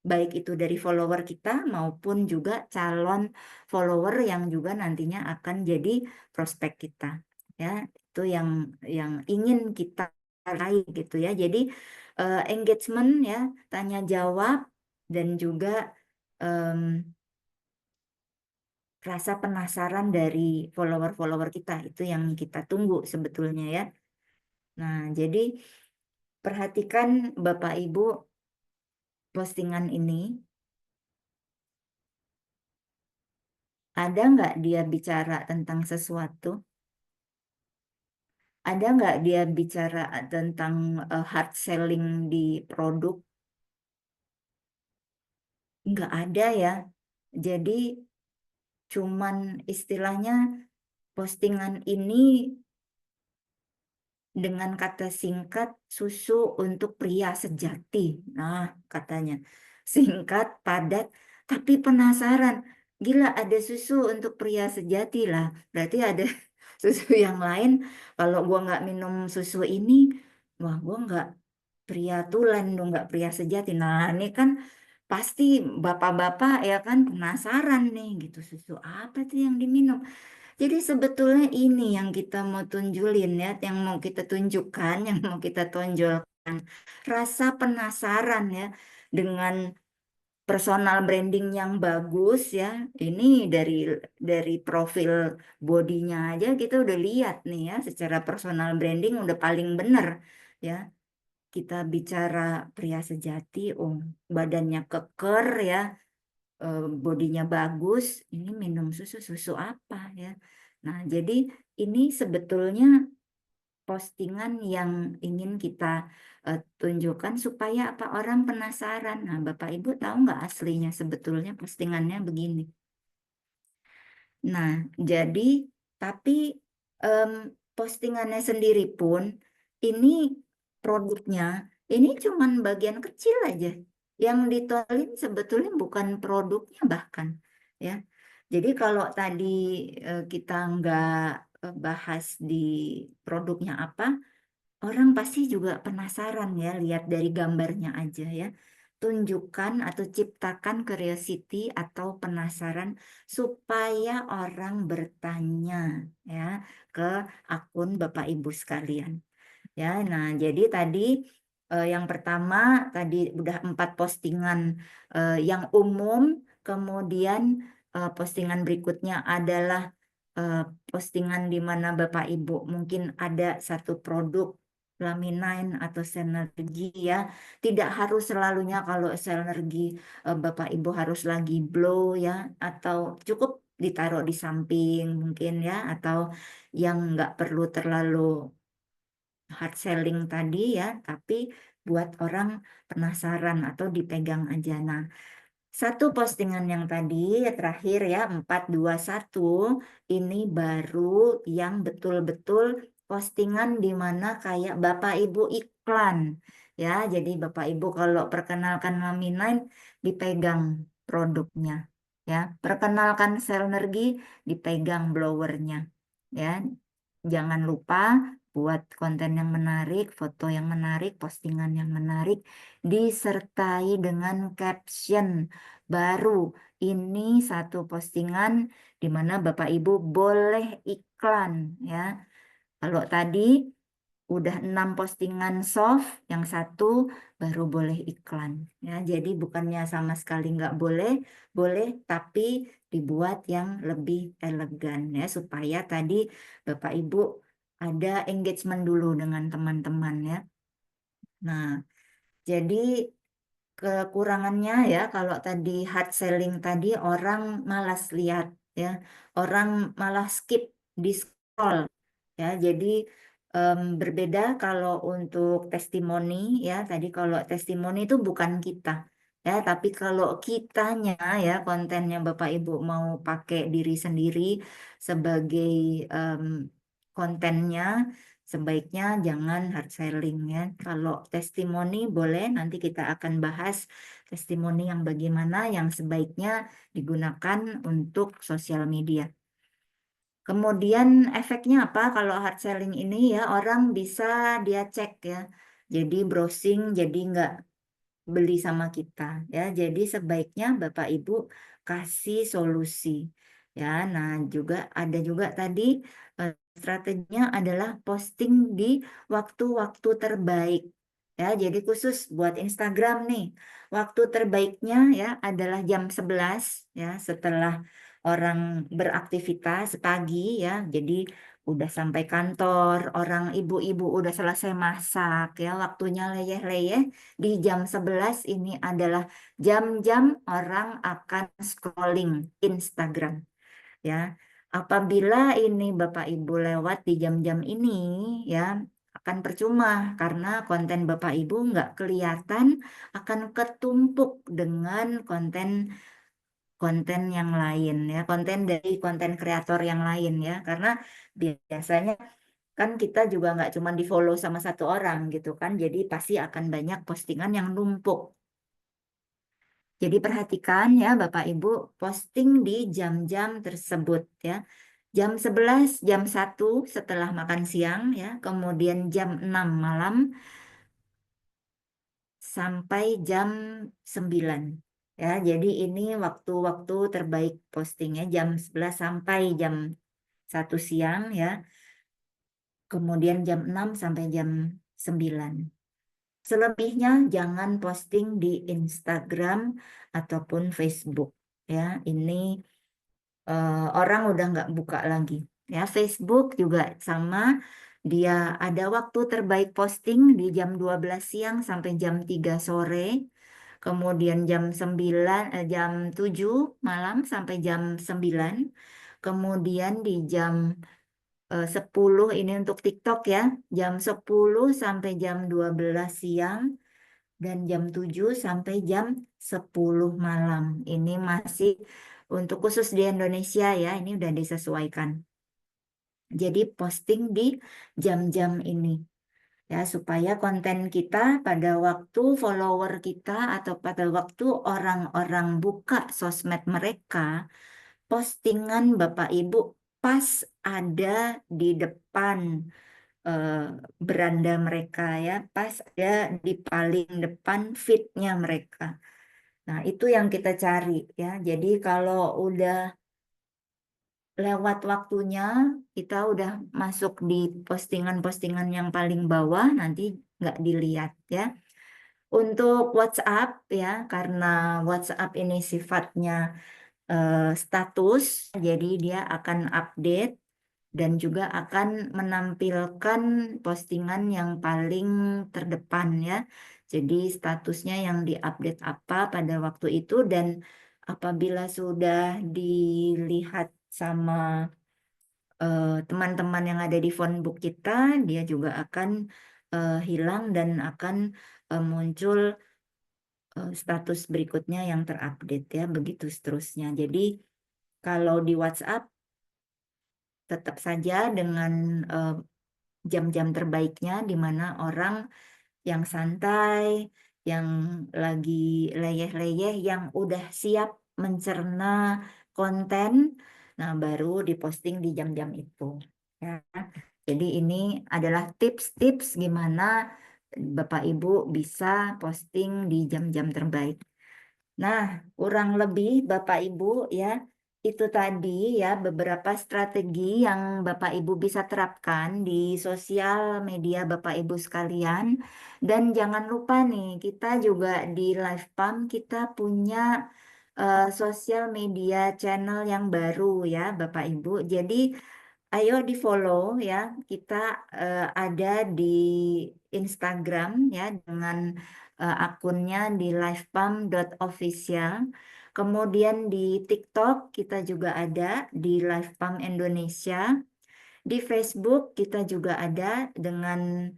A: baik itu dari follower kita maupun juga calon follower yang juga nantinya akan jadi prospek kita ya, itu yang ingin kita raih gitu ya. Jadi engagement ya, tanya jawab, dan juga em, rasa penasaran dari follower-follower kita itu yang kita tunggu sebetulnya ya. Nah, jadi perhatikan Bapak Ibu postingan ini. Ada nggak dia bicara tentang sesuatu? Ada nggak dia bicara tentang hard selling di produk? Nggak ada ya. Jadi cuman istilahnya postingan ini dengan kata singkat susu untuk pria sejati. Nah, katanya singkat, padat, tapi penasaran. Gila, ada susu untuk pria sejati lah. Berarti ada susu yang lain. Kalau gua nggak minum susu ini, wah gua nggak pria tulen dong, nggak pria sejati. Nah, ini kan pasti bapak-bapak ya kan penasaran nih gitu, susu apa tuh yang diminum. Jadi sebetulnya ini yang kita mau tunjulin ya, yang mau kita tunjukkan, yang mau kita tonjolkan. Rasa penasaran ya dengan personal branding yang bagus ya. Ini dari profil bodinya aja kita udah lihat nih ya, secara personal branding udah paling bener ya. Kita bicara pria sejati, oh badannya keker ya, bodinya bagus, ini minum susu apa ya. Nah, jadi ini sebetulnya postingan yang ingin kita tunjukkan supaya apa, orang penasaran. Nah, Bapak Ibu tahu nggak aslinya sebetulnya postingannya begini. Nah, jadi tapi em, postingannya sendiri pun ini produknya ini cuman bagian kecil aja. Yang ditolin sebetulnya bukan produknya bahkan ya. Jadi kalau tadi kita nggak bahas di produknya apa, orang pasti juga penasaran ya, lihat dari gambarnya aja ya. Tunjukkan atau ciptakan curiosity atau penasaran supaya orang bertanya ya ke akun Bapak Ibu sekalian. Ya, nah jadi tadi yang pertama tadi udah 4 postingan yang umum, kemudian postingan berikutnya adalah eh, postingan di mana Bapak Ibu mungkin ada satu produk Laminine atau Senergy ya. Tidak harus selalunya kalau Senergy Bapak Ibu harus lagi blow ya, atau cukup ditaruh di samping mungkin ya, atau yang nggak perlu terlalu hard selling tadi ya, tapi buat orang penasaran atau dipegang aja. Nah, satu postingan yang tadi terakhir ya, 421 ini baru yang betul-betul postingan di mana kayak Bapak Ibu iklan ya. Jadi Bapak Ibu kalau perkenalkan Mami9 dipegang produknya ya. Perkenalkan Selnergy dipegang blowernya ya. Jangan lupa buat konten yang menarik, foto yang menarik, postingan yang menarik, disertai dengan caption baru. Ini satu postingan di mana Bapak Ibu boleh iklan ya. Kalau tadi udah 6 postingan soft, yang satu baru boleh iklan ya. Jadi bukannya sama sekali nggak boleh, boleh, tapi dibuat yang lebih elegan ya, supaya tadi Bapak Ibu ada engagement dulu dengan teman-teman ya. Nah, jadi kekurangannya ya, kalau tadi hard selling tadi orang malas lihat ya, orang malah skip di scroll Ya, jadi berbeda kalau untuk testimoni ya. Tadi kalau testimoni itu bukan kita ya, tapi kalau kitanya ya kontennya Bapak Ibu mau pakai diri sendiri sebagai em, kontennya, sebaiknya jangan hard selling ya. Kalau testimoni boleh, nanti kita akan bahas testimoni yang bagaimana yang sebaiknya digunakan untuk sosial media. Kemudian efeknya apa kalau hard selling ini ya, orang bisa dia cek ya. Jadi browsing, jadi nggak beli sama kita ya. Jadi sebaiknya Bapak Ibu kasih solusi ya. Nah, juga ada juga tadi strateginya adalah posting di waktu-waktu terbaik ya. Jadi khusus buat Instagram nih. Waktu terbaiknya ya adalah jam 11 ya, setelah orang beraktivitas pagi ya. Jadi udah sampai kantor, orang ibu-ibu udah selesai masak ya, waktunya leyeh-leyeh. Di jam 11 ini adalah jam-jam orang akan scrolling Instagram ya. Apabila ini Bapak Ibu lewat di jam-jam ini ya, akan percuma karena konten Bapak Ibu nggak kelihatan, akan ketumpuk dengan konten konten yang lain ya, konten dari konten kreator yang lain ya, karena biasanya kan kita juga nggak cuma di follow sama satu orang gitu kan, jadi pasti akan banyak postingan yang numpuk. Jadi perhatikan ya Bapak Ibu, posting di jam-jam tersebut ya. Jam 11, jam 1 setelah makan siang ya, kemudian jam 6 malam sampai jam 9. Ya, jadi ini waktu-waktu terbaik postingnya jam 11 sampai jam 1 siang ya. Kemudian jam 6 sampai jam 9. Selebihnya jangan posting di Instagram ataupun Facebook ya. Ini orang udah nggak buka lagi. Ya, Facebook juga sama. Dia ada waktu terbaik posting di jam 12 siang sampai jam 3 sore. Kemudian jam 7 malam sampai jam 9. Kemudian di jam 10 ini untuk TikTok ya. Jam 10 sampai jam 12 siang dan jam 7 sampai jam 10 malam. Ini masih untuk khusus di Indonesia ya, ini udah disesuaikan. Jadi posting di jam-jam ini ya, supaya konten kita pada waktu follower kita atau pada waktu orang-orang buka sosmed mereka, postingan Bapak Ibu pas ada di depan eh, beranda mereka ya, pas ada di paling depan feednya mereka. Nah, itu yang kita cari ya. Jadi kalau udah lewat waktunya, kita udah masuk di postingan-postingan yang paling bawah, nanti nggak dilihat ya. Untuk WhatsApp ya, karena WhatsApp ini sifatnya status, jadi dia akan update dan juga akan menampilkan postingan yang paling terdepan ya. Jadi statusnya yang diupdate apa pada waktu itu, dan apabila sudah dilihat sama teman-teman yang ada di phonebook kita, dia juga akan hilang dan akan muncul status berikutnya yang terupdate ya, begitu seterusnya. Jadi kalau di WhatsApp tetap saja dengan jam-jam terbaiknya di mana orang yang santai, yang lagi leyeh-leyeh, yang udah siap mencerna konten, nah baru diposting di jam-jam itu. Ya. Jadi ini adalah tips-tips gimana Bapak Ibu bisa posting di jam-jam terbaik. Nah, kurang lebih Bapak Ibu ya, itu tadi ya beberapa strategi yang Bapak Ibu bisa terapkan di sosial media Bapak Ibu sekalian. Dan jangan lupa nih, kita juga di Live Pump kita punya sosial media channel yang baru ya Bapak Ibu. Jadi ayo di follow ya. Kita ada di Instagram ya dengan akunnya di livepump.official. Kemudian di TikTok kita juga ada di Livepump Indonesia. Di Facebook kita juga ada dengan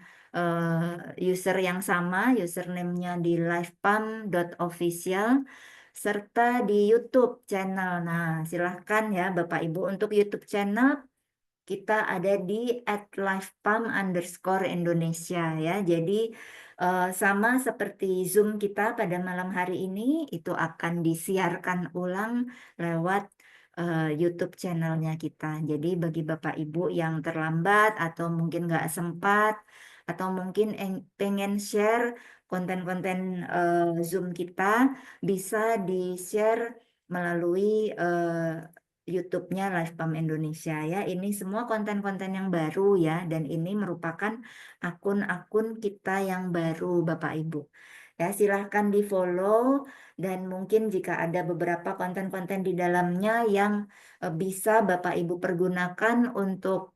A: user yang sama, username-nya di livepam.official, serta di YouTube channel. Nah, silahkan ya Bapak Ibu, untuk YouTube channel kita ada di @livepam_Indonesia ya. Jadi sama seperti Zoom kita pada malam hari ini, itu akan disiarkan ulang lewat YouTube channelnya kita. Jadi bagi Bapak Ibu yang terlambat atau mungkin nggak sempat atau mungkin pengen share konten-konten Zoom kita, bisa di-share melalui YouTube-nya Livepam Indonesia ya. Ini semua konten-konten yang baru ya, dan ini merupakan akun-akun kita yang baru Bapak Ibu. Ya, silahkan di-follow, dan mungkin jika ada beberapa konten-konten di dalamnya yang bisa Bapak Ibu pergunakan untuk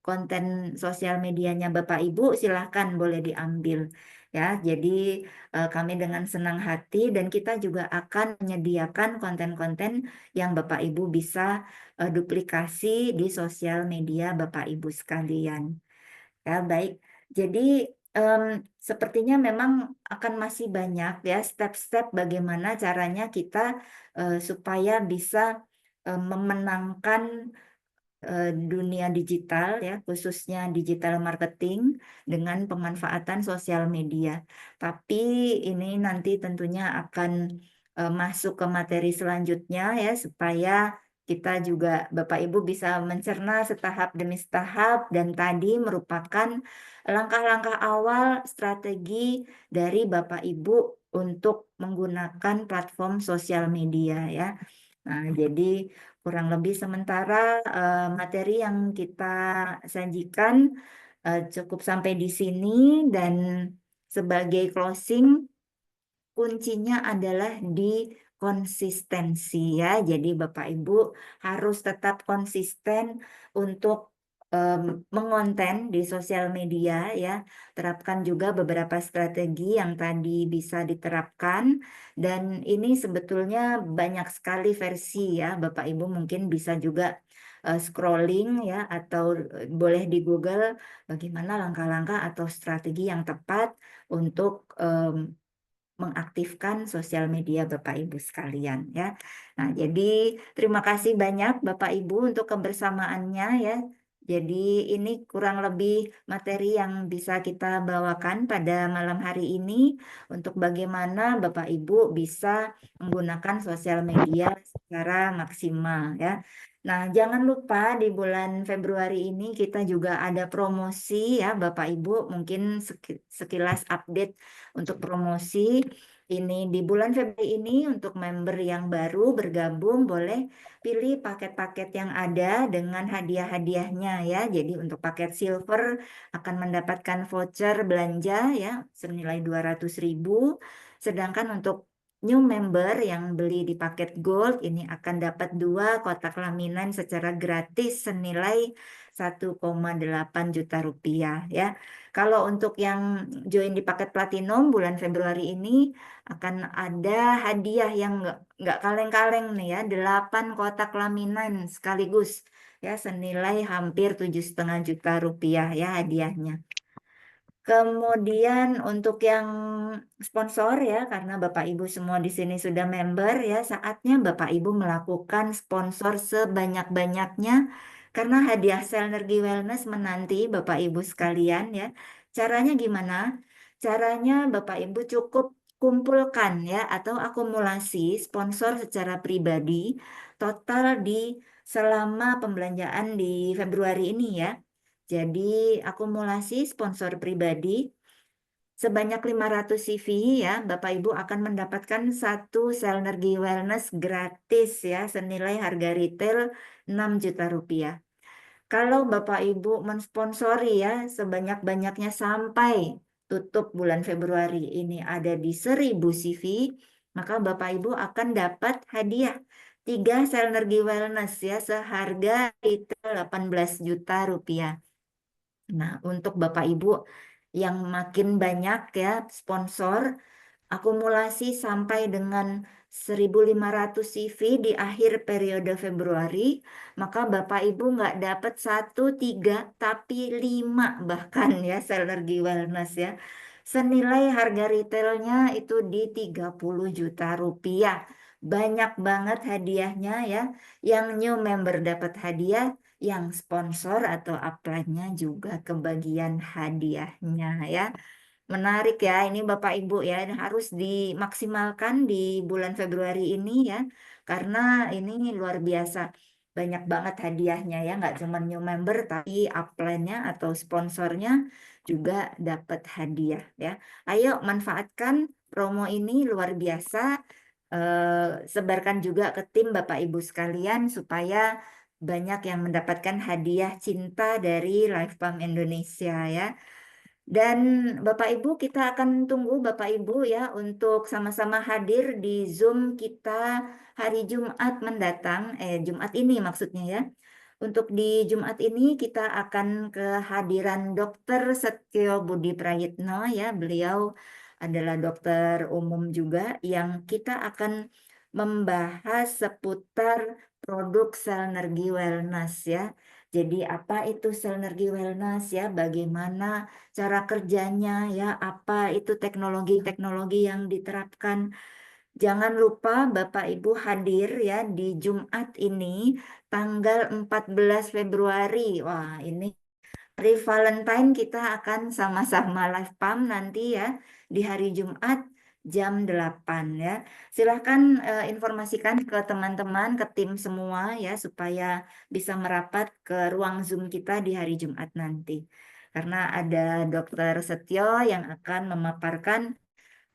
A: konten sosial medianya Bapak Ibu, silahkan boleh diambil. Ya, jadi kami dengan senang hati, dan kita juga akan menyediakan konten-konten yang Bapak Ibu bisa duplikasi di sosial media Bapak Ibu sekalian. Ya, baik. Jadi em, sepertinya memang akan masih banyak ya step-step bagaimana caranya kita supaya bisa memenangkan dunia digital ya, khususnya digital marketing dengan pemanfaatan sosial media. Tapi ini nanti tentunya akan masuk ke materi selanjutnya ya, supaya kita juga Bapak Ibu bisa mencerna setahap demi setahap, dan tadi merupakan langkah-langkah awal strategi dari Bapak Ibu untuk menggunakan platform sosial media ya. Nah, jadi kurang lebih sementara materi yang kita sajikan cukup sampai di sini, dan sebagai closing, kuncinya adalah di konsistensi ya. Jadi Bapak Ibu harus tetap konsisten untuk mengonten di sosial media ya. Terapkan juga beberapa strategi yang tadi bisa diterapkan, dan ini sebetulnya banyak sekali versi ya. Bapak Ibu mungkin bisa juga scrolling ya, atau boleh di Google bagaimana langkah-langkah atau strategi yang tepat untuk mengaktifkan sosial media Bapak Ibu sekalian ya. Nah, jadi terima kasih banyak Bapak Ibu untuk kebersamaannya ya. Jadi ini kurang lebih materi yang bisa kita bawakan pada malam hari ini, untuk bagaimana Bapak Ibu bisa menggunakan sosial media secara maksimal ya. Nah, jangan lupa di bulan Februari ini kita juga ada promosi ya Bapak Ibu, mungkin sekilas update untuk promosi ini di bulan Februari ini. Untuk member yang baru bergabung, boleh pilih paket-paket yang ada dengan hadiah-hadiahnya ya. Jadi untuk paket silver akan mendapatkan voucher belanja ya senilai 200.000. Sedangkan untuk new member yang beli di paket gold ini akan dapat 2 kotak laminan secara gratis senilai 1,8 juta rupiah ya. Kalau untuk yang join di paket platinum bulan Februari ini akan ada hadiah yang nggak kaleng-kaleng nih ya, 8 kotak laminan sekaligus ya senilai hampir 7,5 juta rupiah ya hadiahnya. Kemudian untuk yang sponsor ya, karena Bapak Ibu semua di sini sudah member ya, saatnya Bapak Ibu melakukan sponsor sebanyak-banyaknya, karena hadiah Selnergy Wellness menanti Bapak Ibu sekalian ya. Caranya gimana? Caranya Bapak Ibu cukup kumpulkan ya, atau akumulasi sponsor secara pribadi total di selama pembelanjaan di Februari ini ya. Jadi akumulasi sponsor pribadi sebanyak 500 CV ya, Bapak Ibu akan mendapatkan 1 Selnergy Wellness gratis ya, senilai harga retail 6 juta rupiah. Kalau Bapak Ibu mensponsori ya sebanyak-banyaknya sampai tutup bulan Februari ini ada di 1.000 CV, maka Bapak Ibu akan dapat hadiah 3 Selnergy Wellness ya seharga retail 18 juta rupiah. Nah, untuk Bapak Ibu yang makin banyak ya sponsor, akumulasi sampai dengan 1.500 CV di akhir periode Februari, maka Bapak Ibu nggak dapat satu, tiga, tapi lima bahkan ya Selergi Wellness ya. Senilai harga retailnya itu di 30 juta rupiah. Banyak banget hadiahnya ya. Yang new member dapat hadiah, yang sponsor atau upline-nya juga kebagian hadiahnya ya. Menarik ya, ini Bapak Ibu ya, ini harus dimaksimalkan di bulan Februari ini ya, karena ini luar biasa. Banyak banget hadiahnya ya, nggak cuma new member, tapi upline-nya atau sponsornya juga dapat hadiah ya. Ayo manfaatkan promo ini luar biasa, sebarkan juga ke tim Bapak Ibu sekalian supaya banyak yang mendapatkan hadiah cinta dari Life Farm Indonesia ya. Dan Bapak Ibu, kita akan tunggu Bapak Ibu ya untuk sama-sama hadir di Zoom kita hari Jumat mendatang, Jumat ini maksudnya ya. Untuk di Jumat ini kita akan kehadiran Dr. Setyo Budi Prayitno ya. Beliau adalah dokter umum juga yang kita akan membahas seputar produk Selnergi Wellness ya. Jadi apa itu Selnergi Wellness ya? Bagaimana cara kerjanya ya, apa itu teknologi-teknologi yang diterapkan. Jangan lupa Bapak Ibu hadir ya di Jumat ini tanggal 14 Februari. Wah, ini hari Valentine kita akan sama-sama live pam nanti ya di hari Jumat jam 8 ya. Silahkan informasikan ke teman-teman, ke tim semua ya supaya bisa merapat ke ruang Zoom kita di hari Jumat nanti. Karena ada Dokter Setio yang akan memaparkan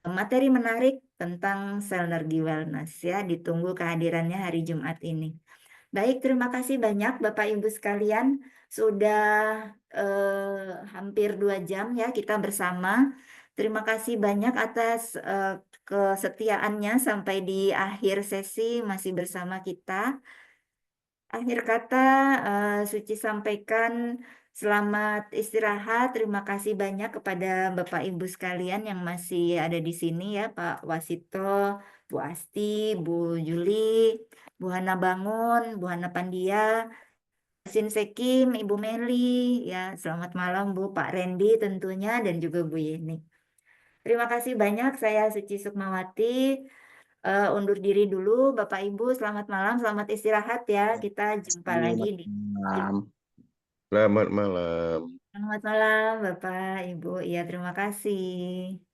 A: materi menarik tentang Selnergi Wellness ya. Ditunggu kehadirannya hari Jumat ini. Baik, terima kasih banyak Bapak Ibu sekalian. Sudah hampir 2 jam ya kita bersama. Terima kasih banyak atas kesetiaannya sampai di akhir sesi masih bersama kita. Akhir kata, Suci sampaikan selamat istirahat. Terima kasih banyak kepada Bapak Ibu sekalian yang masih ada di sini ya, Pak Wasito, Bu Asti, Bu Juli, Bu Hana Bangun, Bu Hana Pandia, Sin Sekim, Ibu Meli, ya selamat malam Bu, Pak Randy tentunya dan juga Bu Yeni. Terima kasih banyak, saya Suci Sukmawati. Undur diri dulu, Bapak Ibu. Selamat malam, selamat istirahat ya. Kita jumpa lagi
C: Selamat
A: di.
C: malam. Selamat malam.
A: Selamat malam, Bapak, Ibu. Ya, terima kasih.